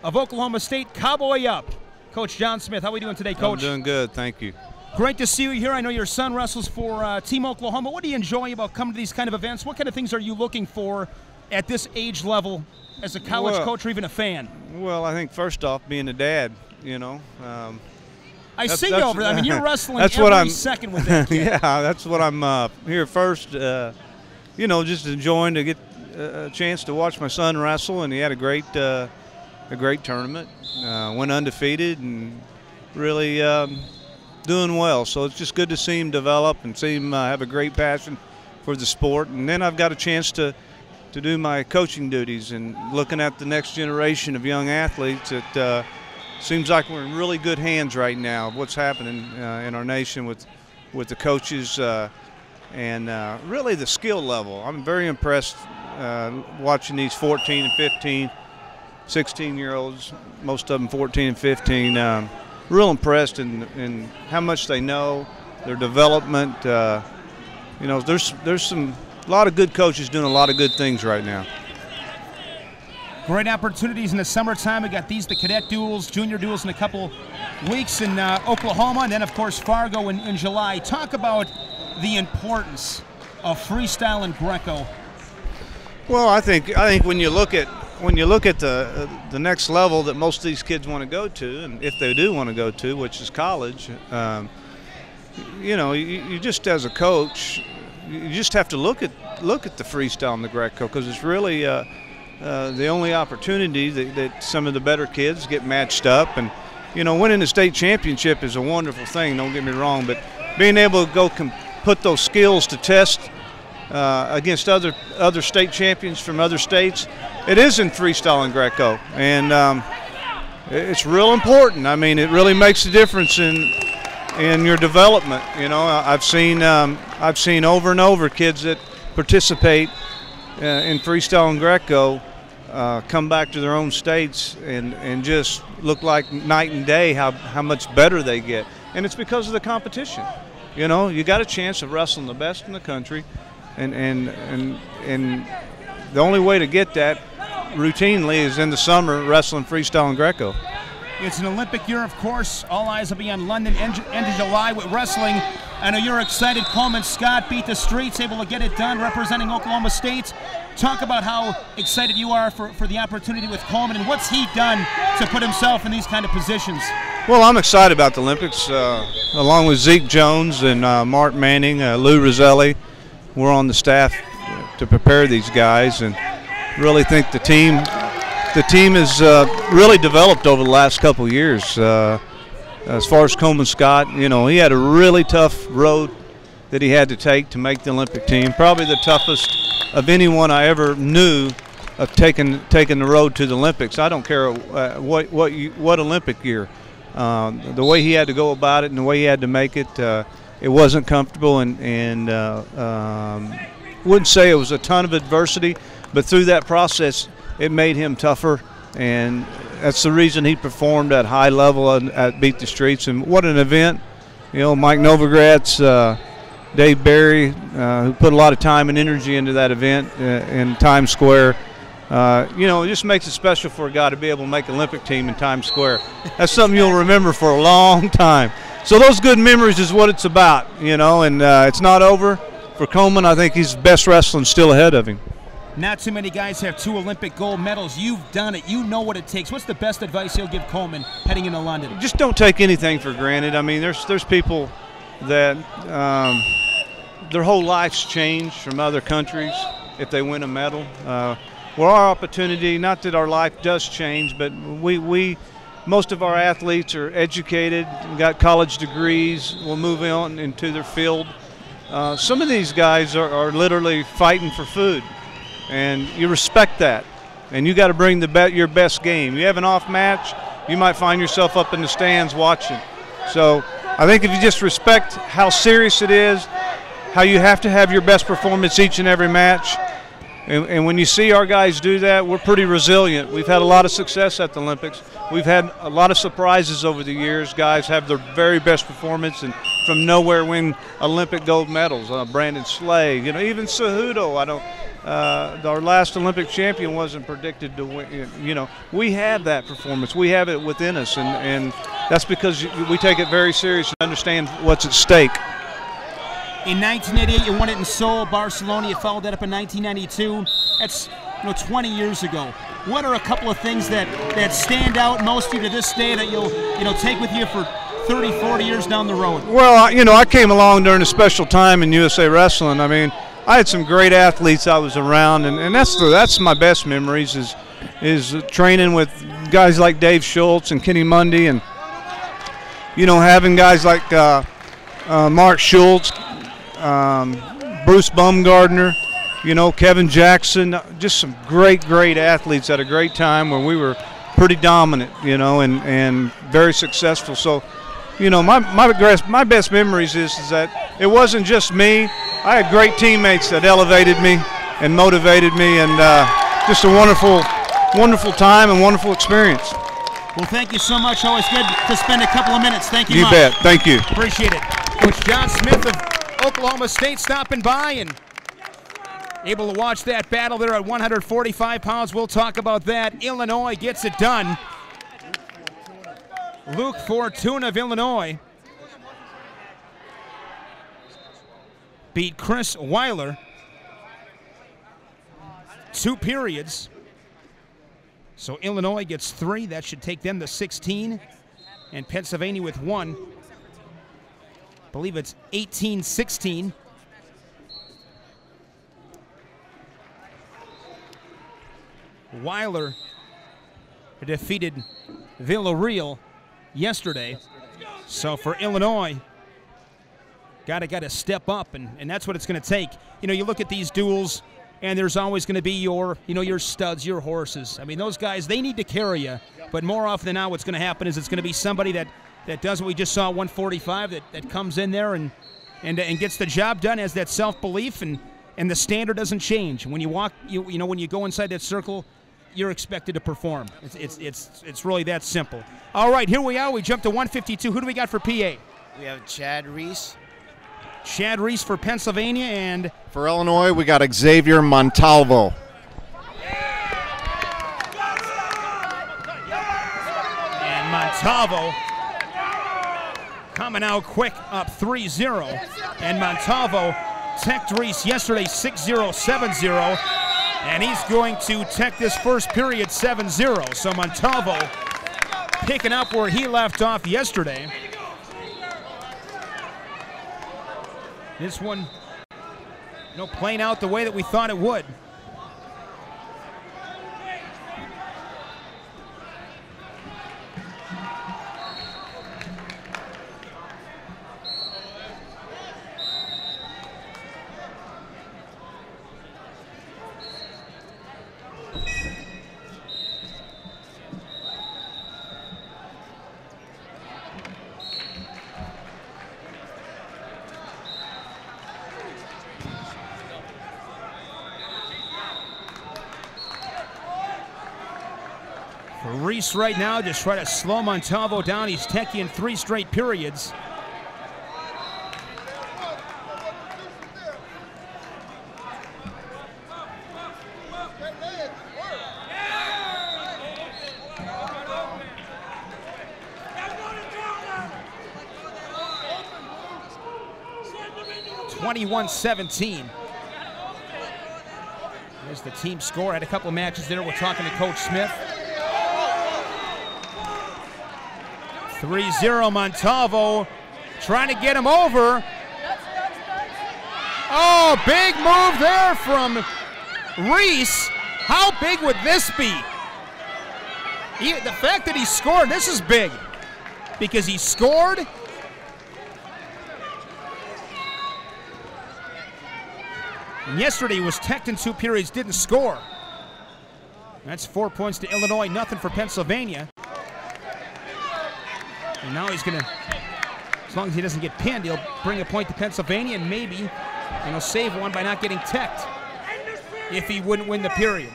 of Oklahoma State, Cowboy Up. Coach John Smith, how are we doing today, Coach? I'm doing good, thank you. Great to see you here. I know your son wrestles for Team Oklahoma. What do you enjoy about coming to these kind of events? What kind of things are you looking for at this age level as a college coach or even a fan? Well, I think first off, being a dad, you know. I see you over there. I mean, you're wrestling second with that kid. Yeah, that's what I'm here first, you know, just enjoying to get a chance to watch my son wrestle, and he had a great tournament. Went undefeated and really doing well. So it's just good to see him develop and see him have a great passion for the sport. And then I've got a chance to do my coaching duties and looking at the next generation of young athletes. It seems like we're in really good hands right now. What's happening in our nation with the coaches and really the skill level. I'm very impressed watching these 14 and 15, 16-year-olds, most of them 14 and 15. Real impressed in how much they know, their development. You know, there's a lot of good coaches doing a lot of good things right now. Great opportunities in the summertime. We got the Cadet Duals, Junior Duals in a couple weeks in Oklahoma, and then of course Fargo in July. Talk about the importance of freestyle and Greco. Well, I think when you look at when you look at the next level that most of these kids want to go to, and if they do want to go to, which is college, you know, you just as a coach, you just have to look at the freestyle and the Greco, because it's really the only opportunity that some of the better kids get matched up. And you know, winning the state championship is a wonderful thing, don't get me wrong, but being able to go put those skills to test against other state champions from other states, it is in freestyle and Greco, and it's real important. I mean, it really makes a difference in your development. You know, I've seen over and over kids that participate in freestyle and Greco come back to their own states and just look like night and day how much better they get, and it's because of the competition. You know, you got a chance of wrestling the best in the country, and the only way to get that routinely is in the summer wrestling freestyle and Greco. It's an Olympic year, of course. All eyes will be on London end of July with wrestling. I know you're excited. Coleman Scott beat the streets, able to get it done, representing Oklahoma State. Talk about how excited you are for the opportunity with Coleman, and what's he done to put himself in these kind of positions? Well, I'm excited about the Olympics, along with Zeke Jones and Mark Manning, Lou Roselli. We're on the staff to prepare these guys, and really think the team has really developed over the last couple of years. As far as Coleman Scott, you know, he had a really tough road that he had to take to make the Olympic team. Probably the toughest of anyone I ever knew of taking the road to the Olympics. I don't care what Olympic year. The way he had to go about it and the way he had to make it, it wasn't comfortable, and wouldn't say it was a ton of adversity, but through that process, it made him tougher, and that's the reason he performed at high level at Beat the Streets. And what an event! You know, Mike Novogratz, Dave Barry, who put a lot of time and energy into that event in Times Square. You know, it just makes it special for a guy to be able to make an Olympic team in Times Square. That's something you'll remember for a long time. So those good memories is what it's about, you know, and it's not over for Coleman. I think his best wrestling still ahead of him. Not too many guys have 2 Olympic gold medals. You've done it. You know what it takes. What's the best advice you'll give Coleman heading into London? Just don't take anything for granted. I mean, there's people that their whole life's changed from other countries if they win a medal. Well, our opportunity, not that our life does change, but most of our athletes are educated, got college degrees, will move on into their field. Some of these guys are literally fighting for food, and you respect that, and you got to bring your best game. You have an off match, you might find yourself up in the stands watching. So I think if you just respect how serious it is, how you have to have your best performance each and every match, and when you see our guys do that, we're pretty resilient. We've had a lot of success at the Olympics. We've had a lot of surprises over the years. Guys have their very best performance and from nowhere win Olympic gold medals. Brandon Slay, you know, even Cejudo. Our last Olympic champion wasn't predicted to win. You know, we have that performance. We have it within us, and that's because we take it very serious and understand what's at stake. In 1988, you won it in Seoul, Barcelona. You followed that up in 1992. That's 20 years ago. What are a couple of things that stand out most to you to this day that you'll take with you for 30, 40 years down the road? Well, I came along during a special time in USA Wrestling. I mean, I had some great athletes I was around, and that's my best memories is training with guys like Dave Schultz and Kenny Mundy, and having guys like Mark Schultz, Bruce Baumgardner, Kevin Jackson, just some great athletes at a great time where we were pretty dominant, and very successful. So, my best memories is that it wasn't just me. I had great teammates that elevated me and motivated me, and just a wonderful time and wonderful experience. Well, thank you so much. Always good to spend a couple of minutes. Thank you. You bet. Thank you. Appreciate it. Coach John Smith of Oklahoma State stopping by and able to watch that battle there at 145 pounds. We'll talk about that. Illinois gets it done. Luke Fortuna of Illinois beat Chris Weiler 2 periods. So Illinois gets 3. That should take them to 16. And Pennsylvania with 1. I believe it's 18-16. Weiler defeated Villarreal yesterday. So for Illinois, got to step up, and that's what it's going to take. You know, you look at these duels, and there's always going to be your studs, your horses. I mean, those guys, they need to carry you. But more often than not, what's going to happen is it's going to be somebody that does what we just saw at 145, that comes in there and gets the job done, has that self-belief, and the standard doesn't change. When you walk, when you go inside that circle, you're expected to perform. It's really that simple. All right, here we are. We jump to 152. Who do we got for PA? We have Chad Reese. Chad Reese for Pennsylvania, and for Illinois, we got Xavier Montalvo. And Montalvo coming out quick, up 3-0. And Montalvo teched Reese yesterday 6-0, 7-0. And he's going to tech this first period 7-0. So Montalvo picking up where he left off yesterday. This one, playing out the way that we thought it would. Reese right now just try to slow Montalvo down. He's teching in 3 straight periods. (21-17). There's the team score. Had a couple of matches there. We're talking to Coach Smith. 3-0 Montalvo trying to get him over. Oh, big move there from Reese. How big would this be? The fact that he scored, this is big because he scored. And yesterday he was teched in 2 periods, didn't score. That's 4 points to Illinois, nothing for Pennsylvania. And now he's going to, as long as he doesn't get pinned, he'll bring a point to Pennsylvania and maybe, save one by not getting teched if he wouldn't win the period.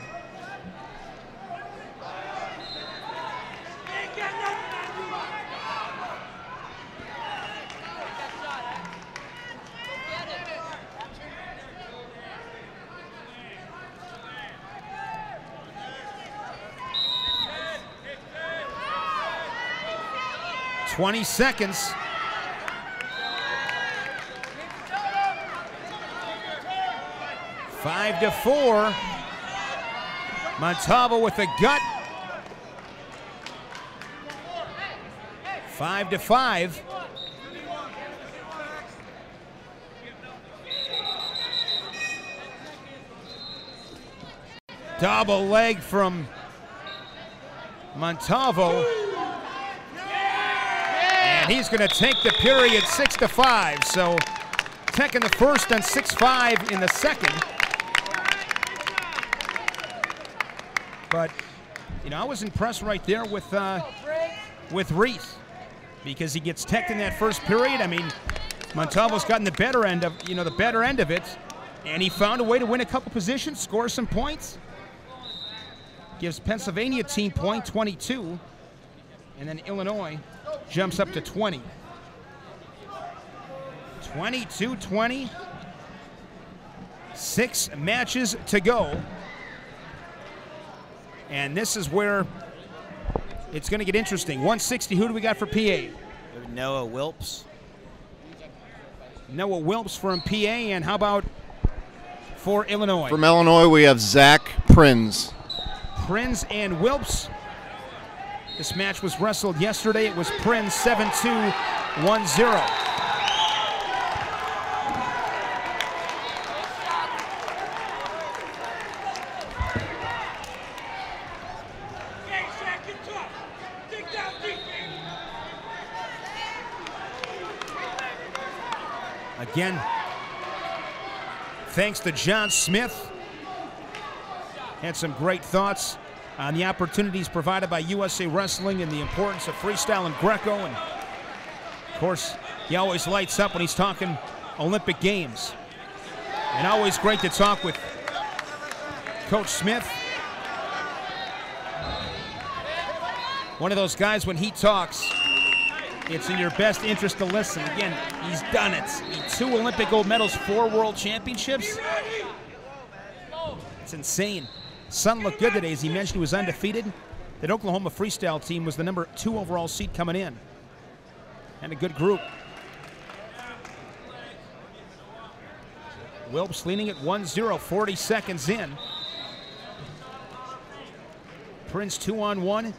(20 seconds). Five to 4. Montalvo with the gut. 5-5. Double leg from Montalvo. And he's going to take the period 6-5. So tech in the first and 6-5 in the second. But, I was impressed right there with Reese because he gets teched in that first period. I mean, Montalvo's gotten the better end of, it, and he found a way to win a couple positions, score some points. Gives Pennsylvania team point 22, and then Illinois jumps up to 20. 22-20. 6 matches to go. And this is where it's going to get interesting. 160, who do we got for PA? Noah Wilps. Noah Wilps from PA, and how about for Illinois? From Illinois, we have Zach Prinz. Prinz and Wilps. This match was wrestled yesterday. It was Prinz 7-2, 1-0. Again, thanks to John Smith. Had some great thoughts on the opportunities provided by USA Wrestling and the importance of freestyle and Greco. And of course, he always lights up when he's talking Olympic Games. And always great to talk with Coach Smith. One of those guys, when he talks, it's in your best interest to listen. Again, he's done it. 2 Olympic gold medals, 4 world championships. It's insane. Son looked good today. As he mentioned, he was undefeated. That Oklahoma freestyle team was the number 2 overall seed coming in. And a good group. Wilps leading at 1-0, 40 seconds in. Prinz 2-on-1.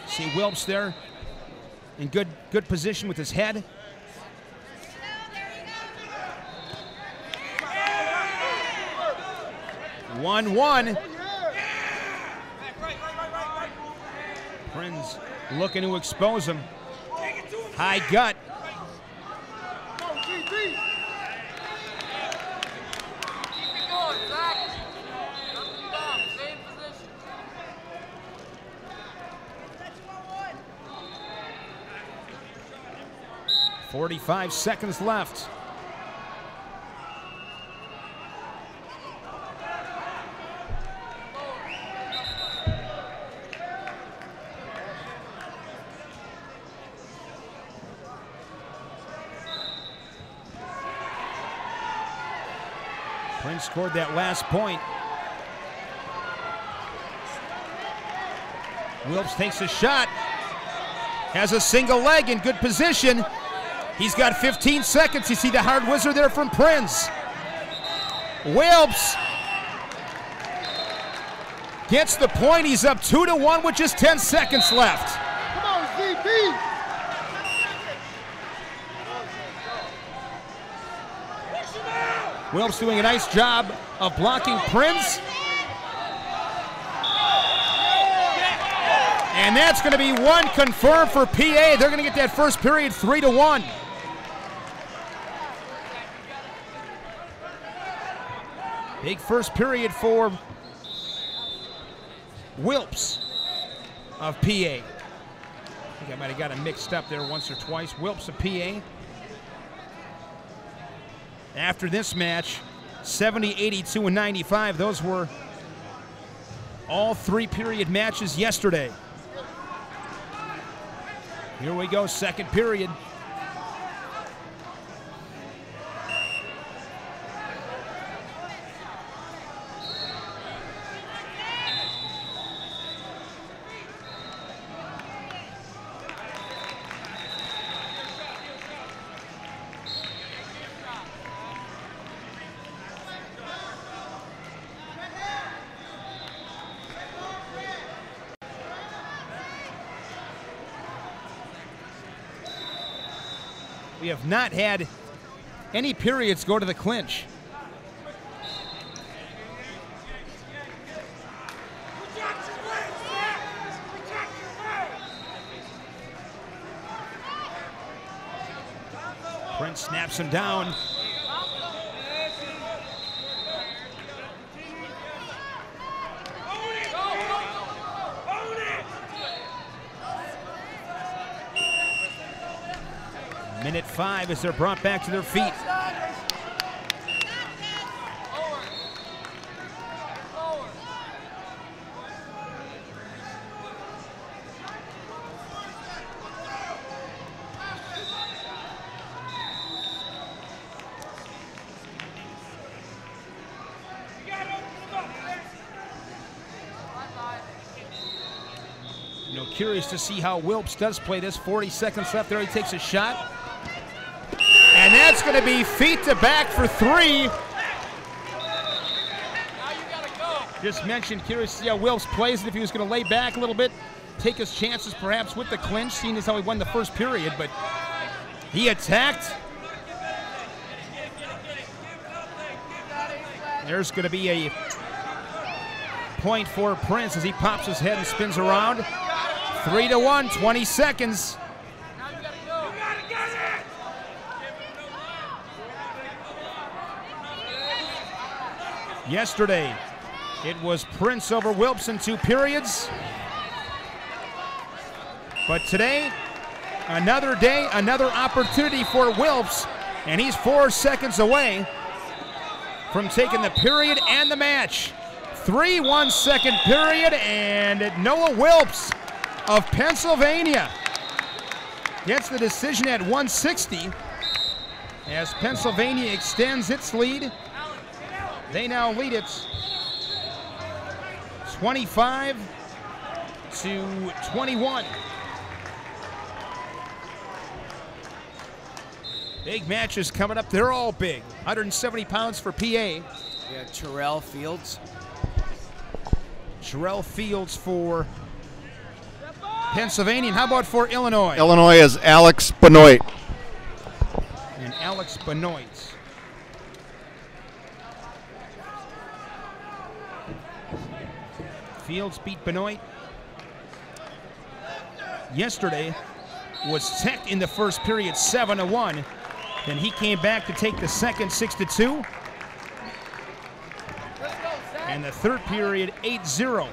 See Wilps there in good position with his head. One. Prinz looking to expose him. High gut. "45 seconds left. Prinz scored that last point. Wilps takes a shot. Has a single leg in good position. He's got 15 seconds. You see the hard whizzer there from Prinz. Wilps gets the point. He's up 2-1 with just 10 seconds left. Come on, ZP. Wilps doing a nice job of blocking Prinz. And that's going to be 1 confirmed for PA. They're going to get that first period 3-1. Big first period for Wilps of PA. I think I might have got him mixed up there once or twice. Wilps of PA. After this match, 70, 82, and 95. Those were all 3-period matches yesterday. Here we go, second period. We have not had any periods go to the clinch. Prinz snaps him down. Minute 5 as they're brought back to their feet. You know, curious to see how Wilps does play this. 40 seconds left there. He takes a shot. And that's going to be feet to back for 3. Now you gotta go. Just mentioned, curious to see how Wilfs plays, and if he was going to lay back a little bit, take his chances perhaps with the clinch, seeing as how he won the first period, but he attacked. There's going to be a point for Prince as he pops his head and spins around. 3-1, 20 seconds. Yesterday, it was Prince over Wilfs in 2 periods. But today, another day, another opportunity for Wilfs, and he's 4 seconds away from taking the period and the match. 3 1-second period, and Noah Wilfs of Pennsylvania gets the decision at 160 as Pennsylvania extends its lead. They now lead it 25-21. Big matches coming up. They're all big. 170 pounds for PA. Yeah, Terrell Fields. Terrell Fields for Pennsylvania. And how about for Illinois? Illinois is Alex Benoit. And Alex Benoit. Fields beat Benoit. Yesterday was teched in the first period 7-1. Then he came back to take the second 6-2. And the third period 8-0.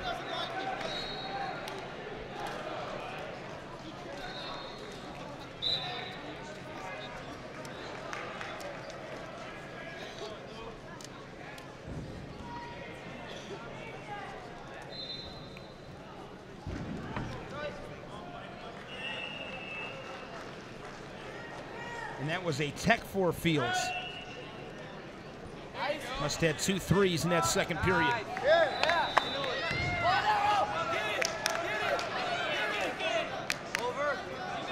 And that was a tech for Fields. Must have had 2 threes in that second period.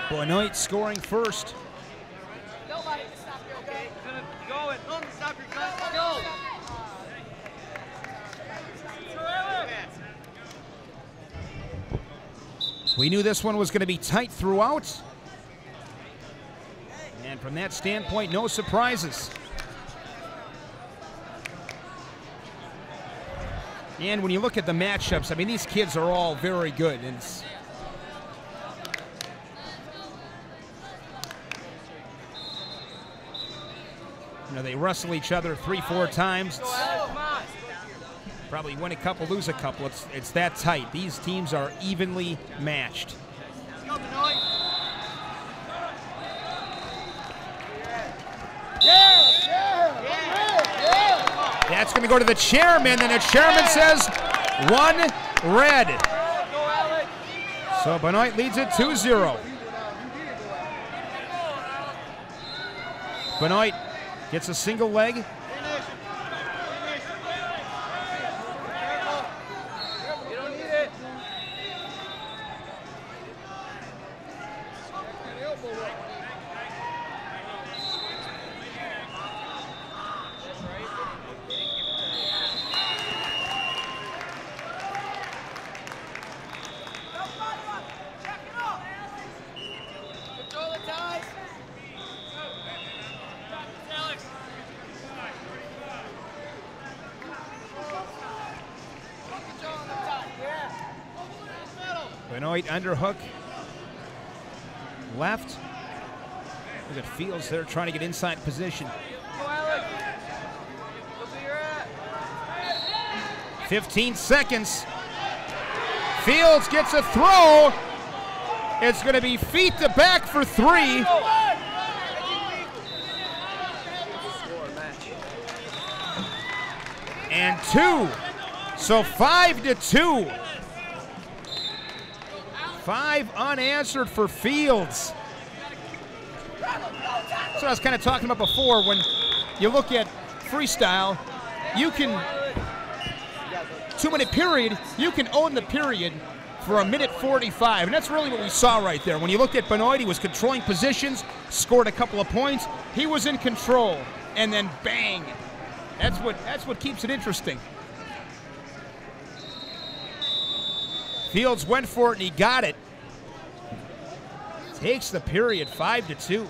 Benoit scoring first. We knew this one was going to be tight throughout. And from that standpoint, no surprises. And when you look at the matchups, I mean, these kids are all very good. And you know, they wrestle each other 3-4 times. Probably win a couple, lose a couple. It's that tight. These teams are evenly matched. That's going to go to the chairman, and the chairman says 1 red. So Benoit leads it 2-0. Benoit gets a single leg. Benoit underhook. Left. Look at Fields there trying to get inside position. 15 seconds. Fields gets a throw. It's going to be feet to back for 3. And 2. So 5-2. 5 unanswered for Fields. So I was kind of talking about before, when you look at freestyle, you can, 2-minute period, you can own the period for 1:45, and that's really what we saw right there. When you looked at Benoit, he was controlling positions, scored a couple of points. He was in control, and then bang. That's what keeps it interesting. Fields went for it and he got it. Takes the period 5-2.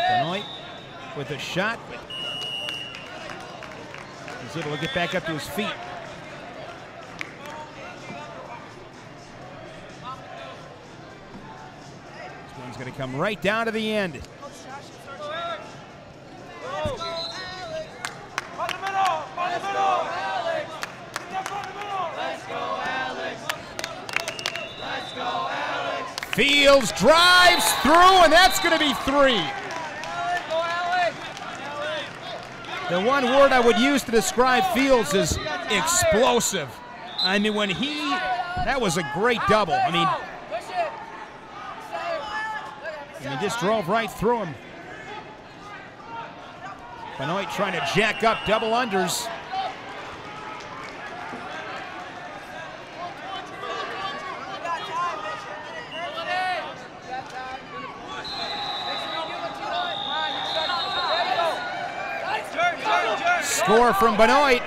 Benoit with a shot, but he's able to get back up to his feet. This one's going to come right down to the end. Fields drives through, and that's going to be 3. The one word I would use to describe Fields is explosive. I mean, that was a great double. I mean, and he just drove right through him. Benoit trying to jack up double unders. Score from Benoit.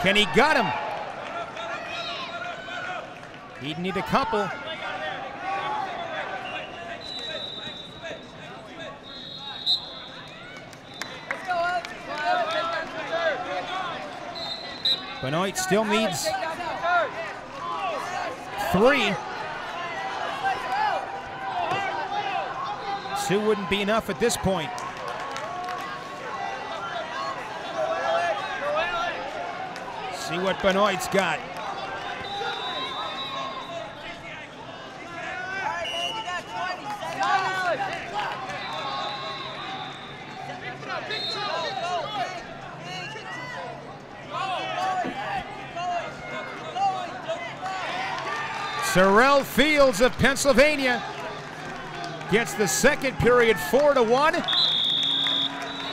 Can he gut him? He'd need a couple. Benoit still needs 3. 2 wouldn't be enough at this point. See what Benoit's got. Sorrell Fields of Pennsylvania gets the second period 4-1.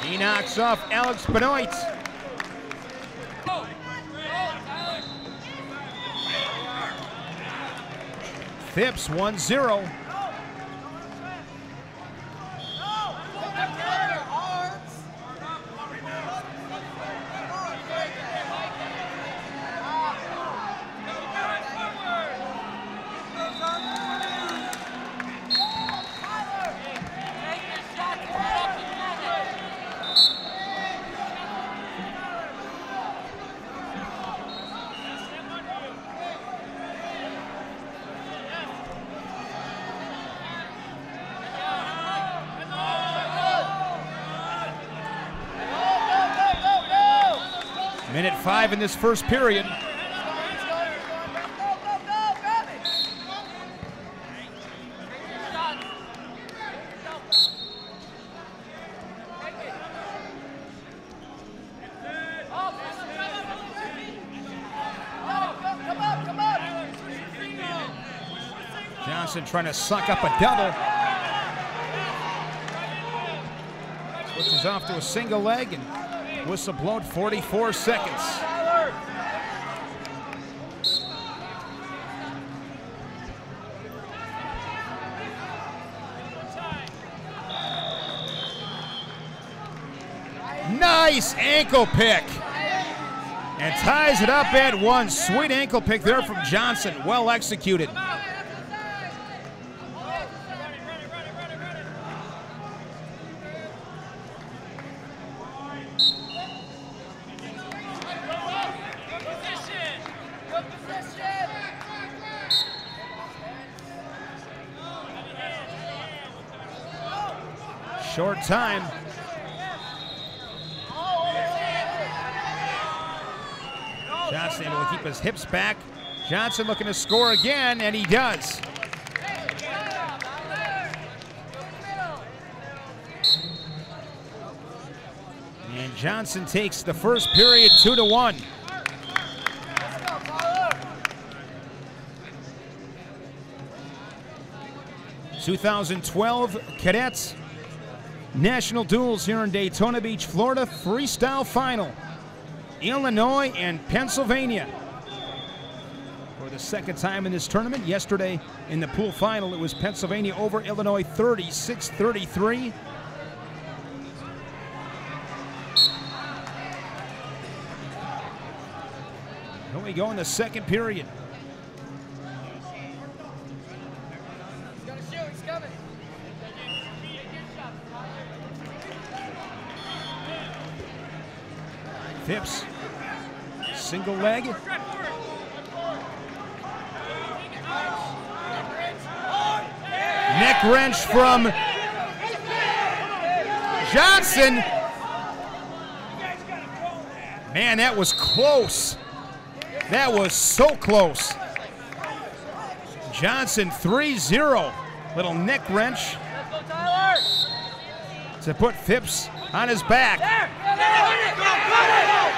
He knocks off Alex Benoit. Phipps 1-0. Minute 5 in this first period. Johnson trying to suck up a double. Switches off to a single leg and whistle blown, 44 seconds. Nice ankle pick. And ties it up at 1. Sweet ankle pick there from Johnson. Well executed. Short time. Johnson able to keep his hips back. Johnson looking to score again, and he does. And Johnson takes the first period 2-1. '12 Cadets National Duals here in Daytona Beach, Florida. Freestyle final. Illinois and Pennsylvania for the the second time in this tournament. Yesterday in the pool final, it was Pennsylvania over Illinois 36-33. Here we go in the second period. Phipps, single leg. Neck wrench from Johnson. Man, that was close. That was so close. Johnson 3-0. Little neck wrench to put Phipps on his back.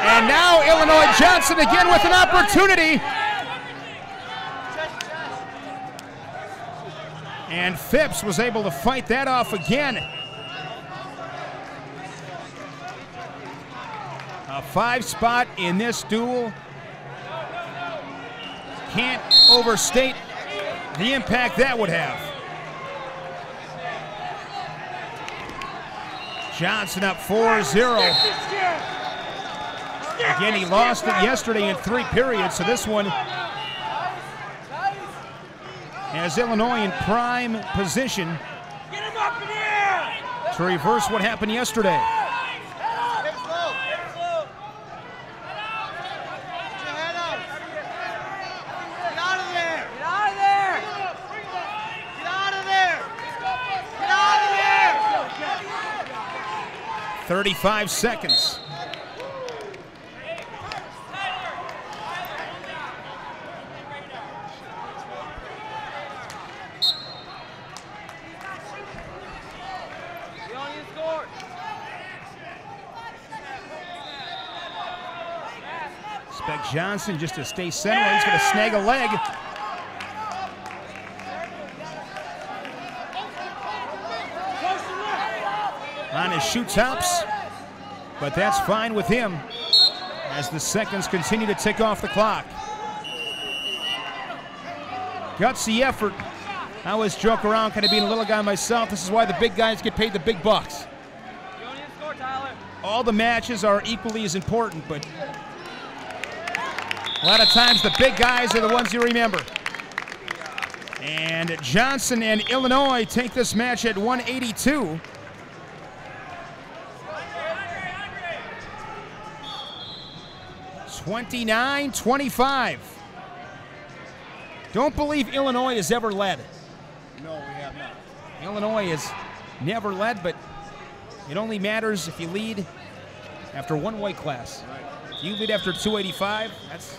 And now Illinois Johnson again with an opportunity. And Phipps was able to fight that off again. A 5 spot in this duel. Can't overstate the impact that would have. Johnson up 4-0. Again, he lost it yesterday in 3 periods, so this one has Illinois in prime position to reverse what happened yesterday. Get out of there! Get out of there! Get out of there! Get out of there! 35 seconds. Expect Johnson just to stay center. He's going to snag a leg. On his shoot tops, but that's fine with him as the seconds continue to tick off the clock. Gutsy effort. I always joke around kind of being a little guy myself. This is why the big guys get paid the big bucks. All the matches are equally as important, but a lot of times the big guys are the ones you remember. And Johnson and Illinois take this match at 182. (29-25). Don't believe Illinois has ever led. No, we have not. Illinois has never led, but it only matters if you lead after one weight class. Right. If you lead after 285, that's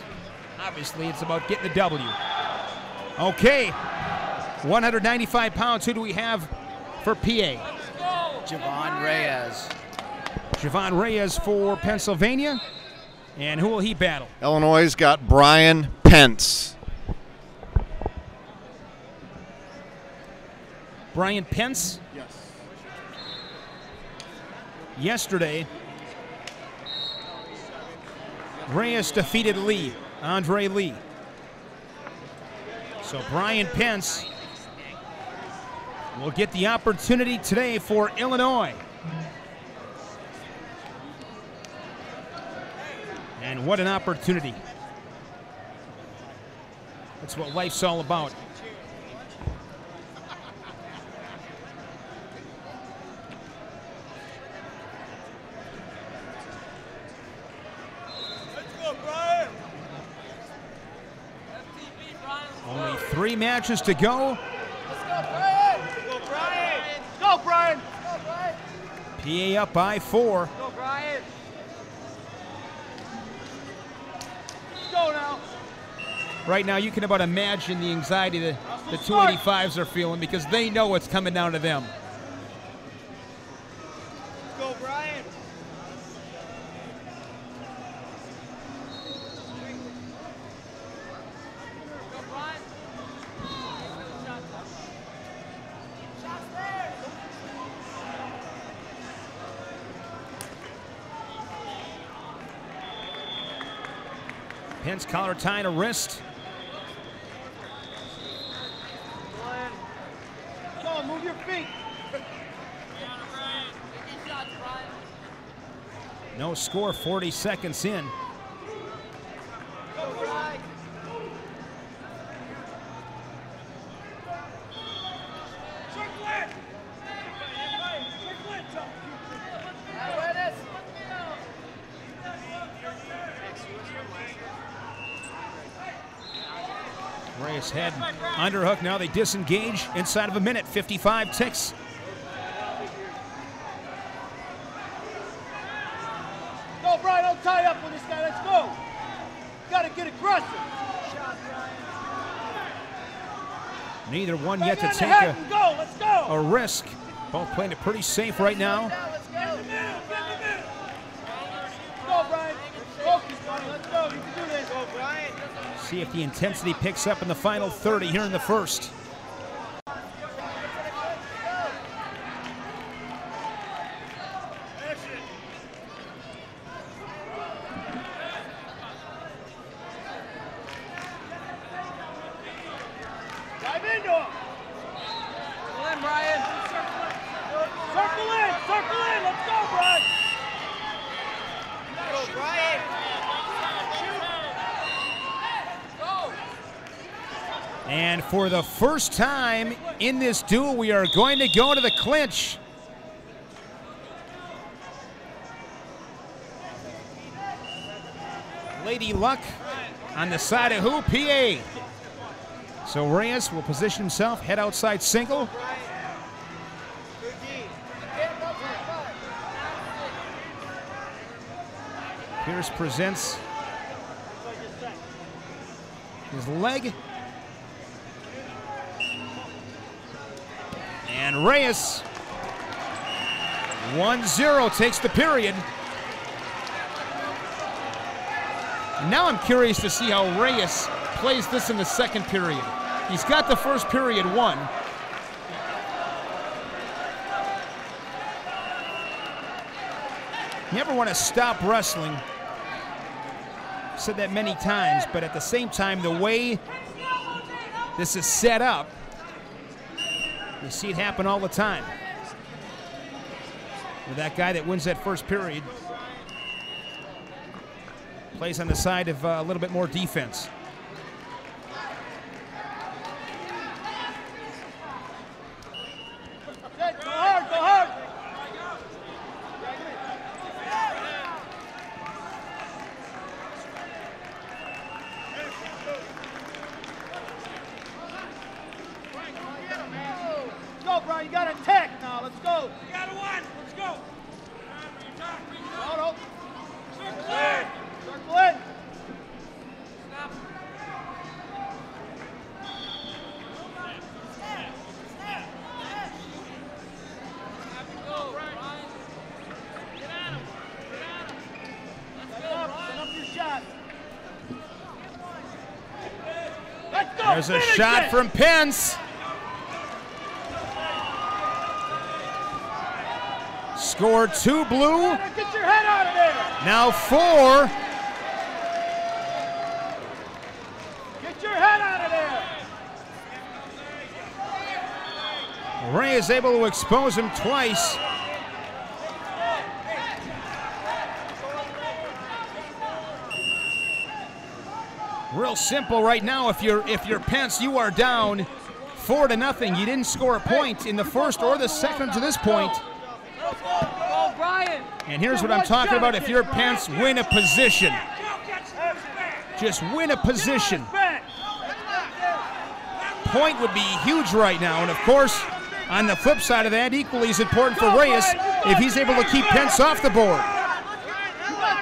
obviously it's about getting the W. Okay, 195 pounds. Who do we have for PA? Javon Reyes. Javon Reyes for Pennsylvania. And who will he battle? Illinois' got Brian Pence. Brian Pence. Yes. Yesterday, Reyes defeated Lee, Andre Lee. So Brian Pence will get the opportunity today for Illinois. And what an opportunity. That's what life's all about. Only 3 matches to go. Let's go, Brian! Go, Brian! Go, Brian! Go, Brian! PA up by 4. Go, Brian! Go now! Right now, you can about imagine the anxiety the 285s are feeling because they know what's coming down to them. Go, Brian! Go, Brian! Shots there! Pence collar tying a wrist. No score, 40 seconds in. Reyes head underhook. Now they disengage inside of a minute. 55 ticks. Go, Brian, don't tie up with this guy. Let's go. Got to get aggressive. Neither one yet to take a risk. Both playing it pretty safe right now. Let's go. Go, Brian. Focus, buddy. Let's go. You can do this. Go, Brian. See if the intensity picks up in the final 30 here in the first. Dive into him. Circle in, Brian. Circle in. Circle in. Let's go, Brian. Go, Brian. And for the first time in this duel, we are going to go to the clinch. Lady Luck on the side of who? PA. So Reyes will position himself, head outside single. Pierce presents his leg. And Reyes, 1-0, takes the period. Now I'm curious to see how Reyes plays this in the second period. He's got the first period won. You never want to stop wrestling. I've said that many times, but at the same time, the way this is set up, you see it happen all the time. With that guy that wins that first period, plays on the side of a little bit more defense. Go hard, go hard. Go, Brian, you got to attack now. Let's go. You got to win. Let's go. No. Circle in. Circle in. Stop. Go, Brian. Get at him. Let's go, Brian. Set up your shot. Let's go. There's a shot from Pence. Scored 2 blue. Get your head out of there. Now 4. Get your head out of there. Ray is able to expose him twice. Real simple right now. If you're Pence, you are down 4-0. You didn't score a point in the first or the second to this point. Go, Brian. And here's what I'm talking about. If you're Pence, win a position. Just win a position. Point would be huge right now. And of course, on the flip side of that, equally as important for Reyes if he's able to keep Pence off the board.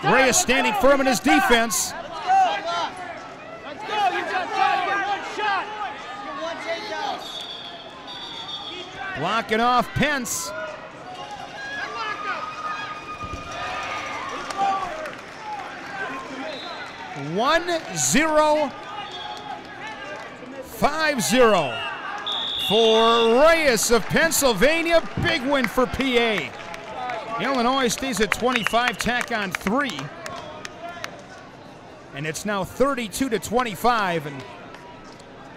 Reyes standing firm in his defense. Let's go. You just try to get one shot. Get one takedown. Blocking off Pence. One, 0, 5-0 for Reyes of Pennsylvania. Big win for PA. Illinois stays at 25, tack on 3. And it's now 32-25, and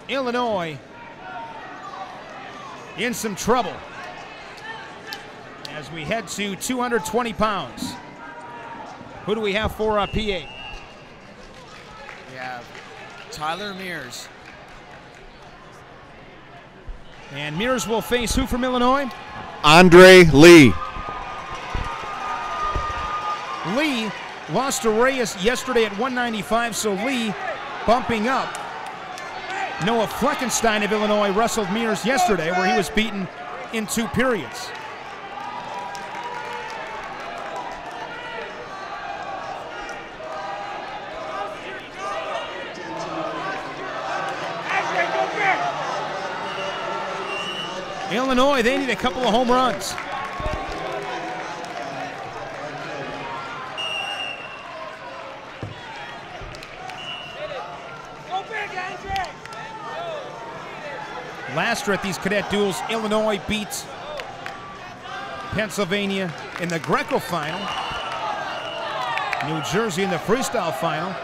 Illinois in some trouble as we head to 220 pounds. Who do we have for PA? We have Tyler Mears. And Mears will face who from Illinois? Andre Lee. Lee lost to Reyes yesterday at 195, so Lee bumping up. Noah Fleckenstein of Illinois wrestled Mears yesterday, where he was beaten in 2 periods. Illinois, they need a couple of home runs. Last year at these cadet duels, Illinois beat Pennsylvania in the Greco final, New Jersey in the freestyle final.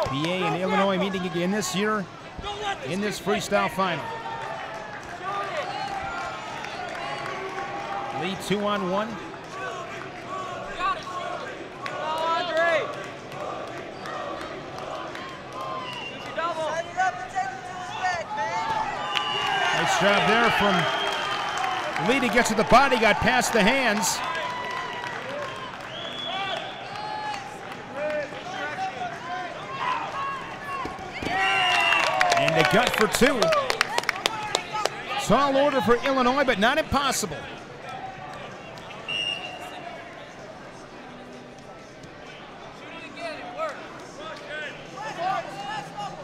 PA and Illinois meeting again this year in this freestyle final. Lee 2-on-1. Nice job there from Lee to get to the body, got past the hands. And a gut for 2. Tall order for Illinois, but not impossible.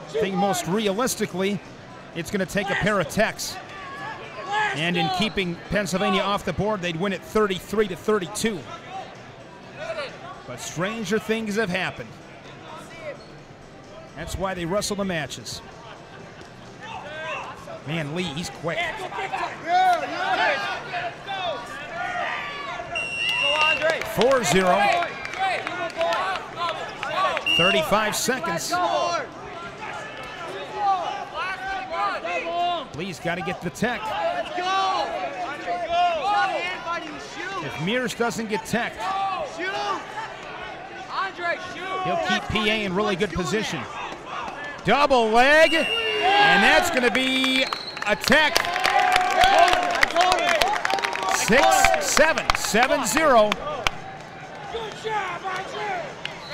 I think most realistically, it's going to take a pair of techs. And in keeping Pennsylvania off the board, they'd win it 33-32. But stranger things have happened. That's why they wrestle the matches. Man, Lee, he's quick. 4-0. 35 seconds. Lee's got to get the tech. If Mears doesn't get teched, he'll keep PA in really good position. Double leg, and that's going to be a tech. 6-7, 7-0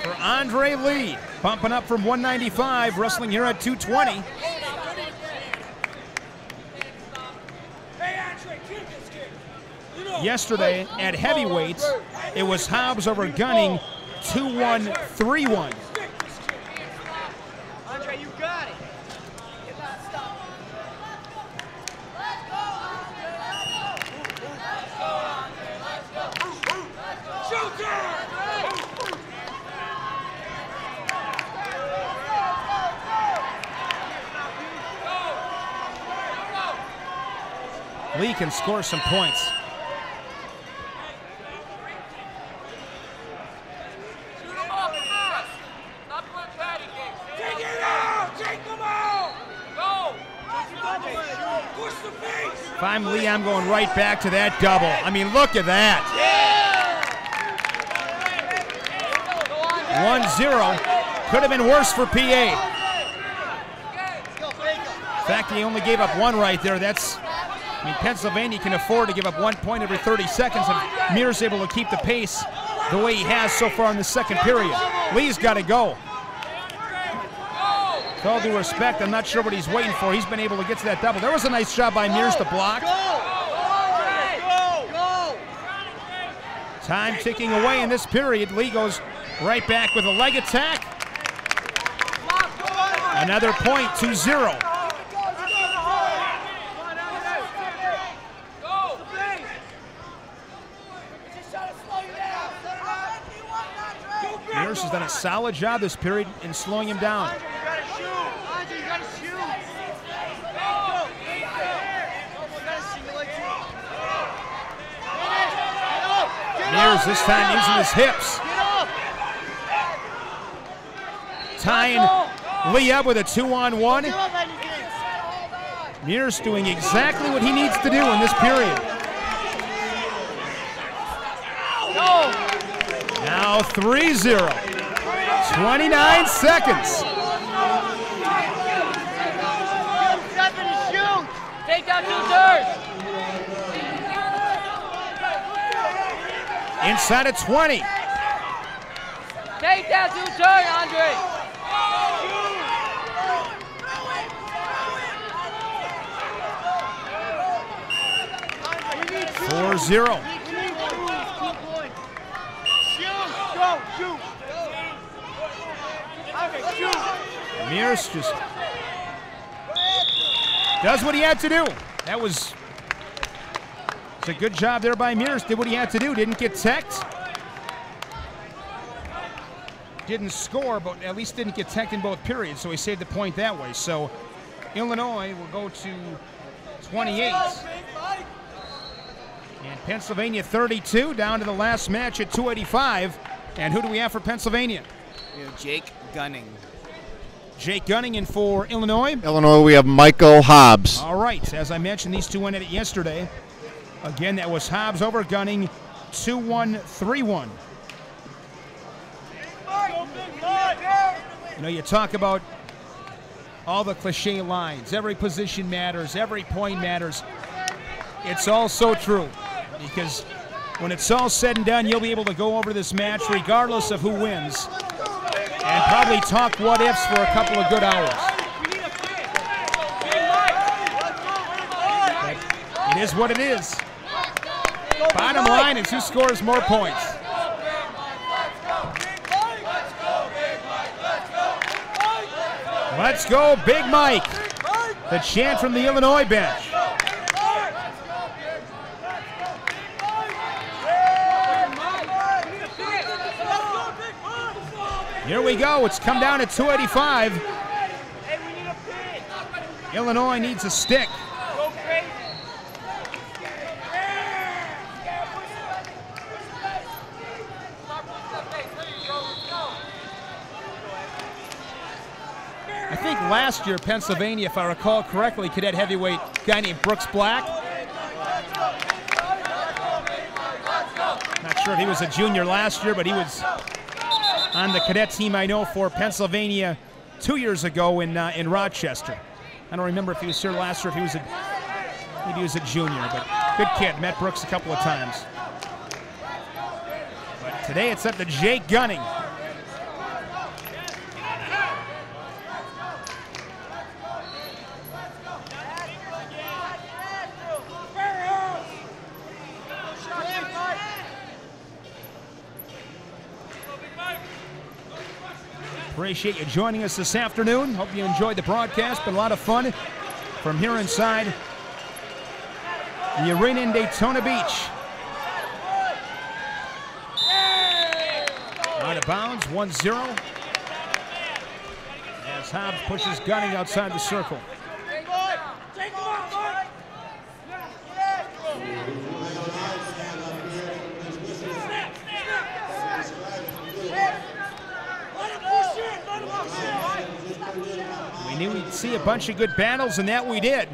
for Andre Lee. Bumping up from 195, wrestling here at 220. Yesterday at heavyweights, it was Hobbs over Gunning, 2-1, 3-1. Andre, you got it. Lee can score some points. If I'm Lee, I'm going right back to that double. I mean, look at that. 1-0. Could have been worse for PA. In fact, he only gave up 1 right there. I mean, Pennsylvania can afford to give up 1 point every 30 seconds, and Mears able to keep the pace the way he has so far in the second period. Lee's got to go. With all due respect, I'm not sure what he's waiting for. He's been able to get to that double. There was a nice job by Mears to block. Time ticking away in this period. Lee goes right back with a leg attack. Another point, 2-0. Mears has done a solid job this period in slowing him down. Mears this time using his hips. Tying Lee up with a 2-on-1. Mears doing exactly what he needs to do in this period. Now 3-0. 29 seconds. Take down 2 turns. Inside of 20. Take down 2 turns, Andre. 4-0. Mears just does what he had to do. It's a good job there by Mears. Did what he had to do. Didn't get teched. Didn't score, but at least didn't get teched in both periods, so he saved the point that way. So Illinois will go to 28. And Pennsylvania 32, down to the last match at 285. And who do we have for Pennsylvania? We have Jake Gunning. Jake Gunning in for Illinois. Illinois, we have Michael Hobbs. All right, as I mentioned, these two went at it yesterday. Again, that was Hobbs over Gunning, 2-1, 3-1. You know, you talk about all the cliche lines. Every position matters. Every point matters. It's all so true, because when it's all said and done, you'll be able to go over this match regardless of who wins and probably talk what-ifs for a couple of good hours. But it is what it is. Bottom line is who scores more points. Let's go, Big Mike. The chant from the Illinois bench. Here we go. It's come down to 285. Illinois needs a stick. I think last year, Pennsylvania, if I recall correctly, cadet heavyweight guy named Brooks Black. Not sure if he was a junior last year, but he was on the cadet team, I know, for Pennsylvania 2 years ago in Rochester. I don't remember if he was here last year, if he was maybe he was a junior, but good kid. Met Brooks a couple of times. But today it's up to Jake Gunning. Appreciate you joining us this afternoon. Hope you enjoyed the broadcast. Been a lot of fun from here inside the arena in Daytona Beach. Out of bounds, 1-0. As Hobbs pushes Gunning outside the circle. We knew we'd see a bunch of good battles, and that we did.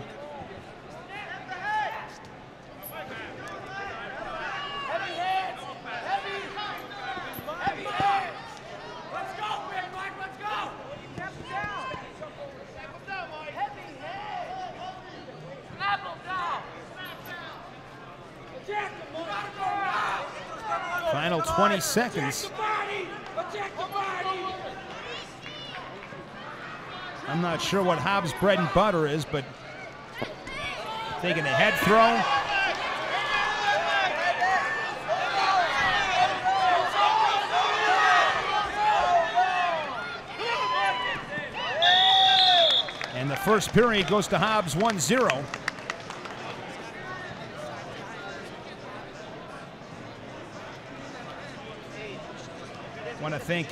Final 20 seconds. I'm not sure what Hobbs' bread and butter is, but taking a head throw. And the first period goes to Hobbs, 1-0. Want to thank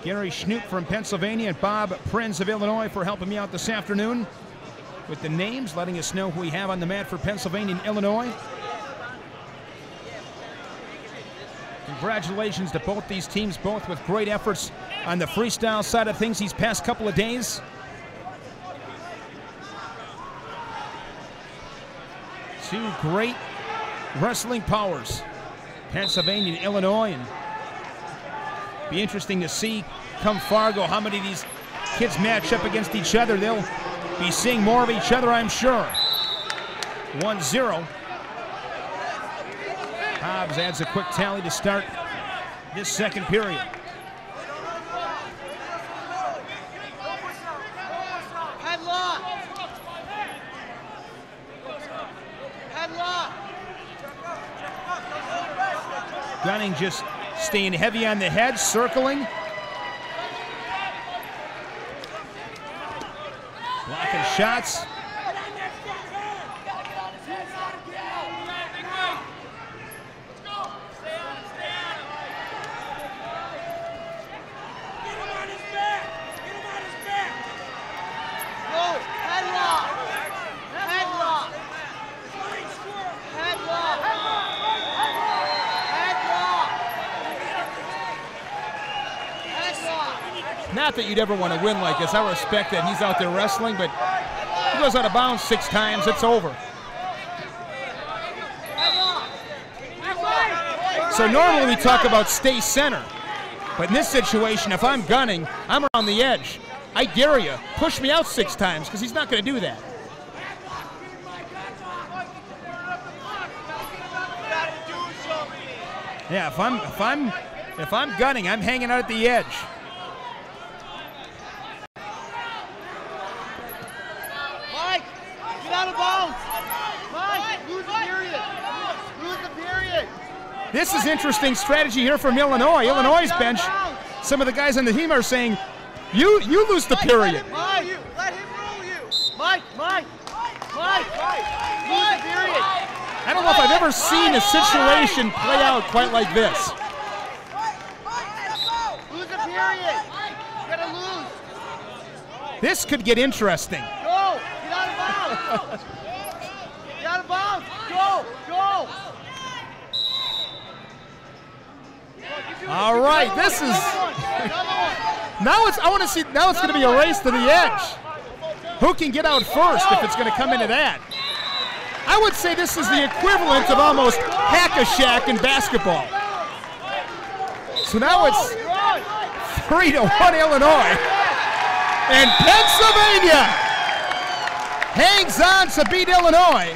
Gary Schnoop from Pennsylvania and Bob Prinz of Illinois for helping me out this afternoon with the names, letting us know who we have on the mat for Pennsylvania and Illinois. Congratulations to both these teams, both with great efforts on the freestyle side of things these past couple of days. Two great wrestling powers, Pennsylvania and Illinois, and Be interesting to see come Fargo how many of these kids match up against each other. They'll be seeing more of each other, I'm sure. 1-0. Hobbs adds a quick tally to start this second period. Headlock. Headlock. Gunning just staying heavy on the head, circling. Blocking shots. Not that you'd ever want to win like this. I respect that he's out there wrestling, but he goes out of bounds 6 times, it's over. So normally we talk about stay center, but in this situation, if I'm gunning, I'm around the edge. I dare you, push me out 6 times, because he's not going to do that. Yeah, if I'm gunning, I'm hanging out at the edge. Mike, get out of bounds. Mike, lose the period. Lose the period. This is interesting strategy here from Illinois. Illinois' bench, some of the guys on the team are saying, you lose the period. Mike, let him roll you. Mike, lose the period. I don't know if I've ever seen a situation play out quite like this. Lose the period. You gotta lose. This could get interesting. Go. Get out of bounds. Get out of bounds. Go. All right, this is now it's going to be a race to the edge. Who can get out first if it's going to come into that? I would say this is the equivalent of almost hack-a-shack in basketball. So now it's 3-1 Illinois. And Pennsylvania hangs on to beat Illinois.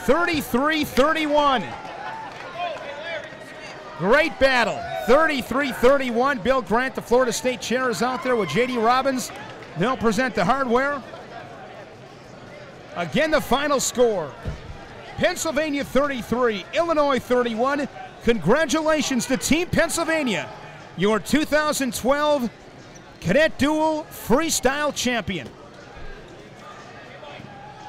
(33-31). Great battle. 33-31. Bill Grant, the Florida State chair, is out there with J.D. Robbins. They'll present the hardware. Again, the final score. Pennsylvania 33, Illinois 31. Congratulations to Team Pennsylvania, your 2012 Cadet Dual Freestyle Champion.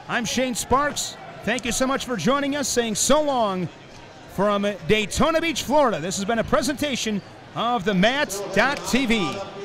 I'm Shane Sparks. Thank you so much for joining us, saying so long from Daytona Beach, Florida. This has been a presentation of the Mats.TV.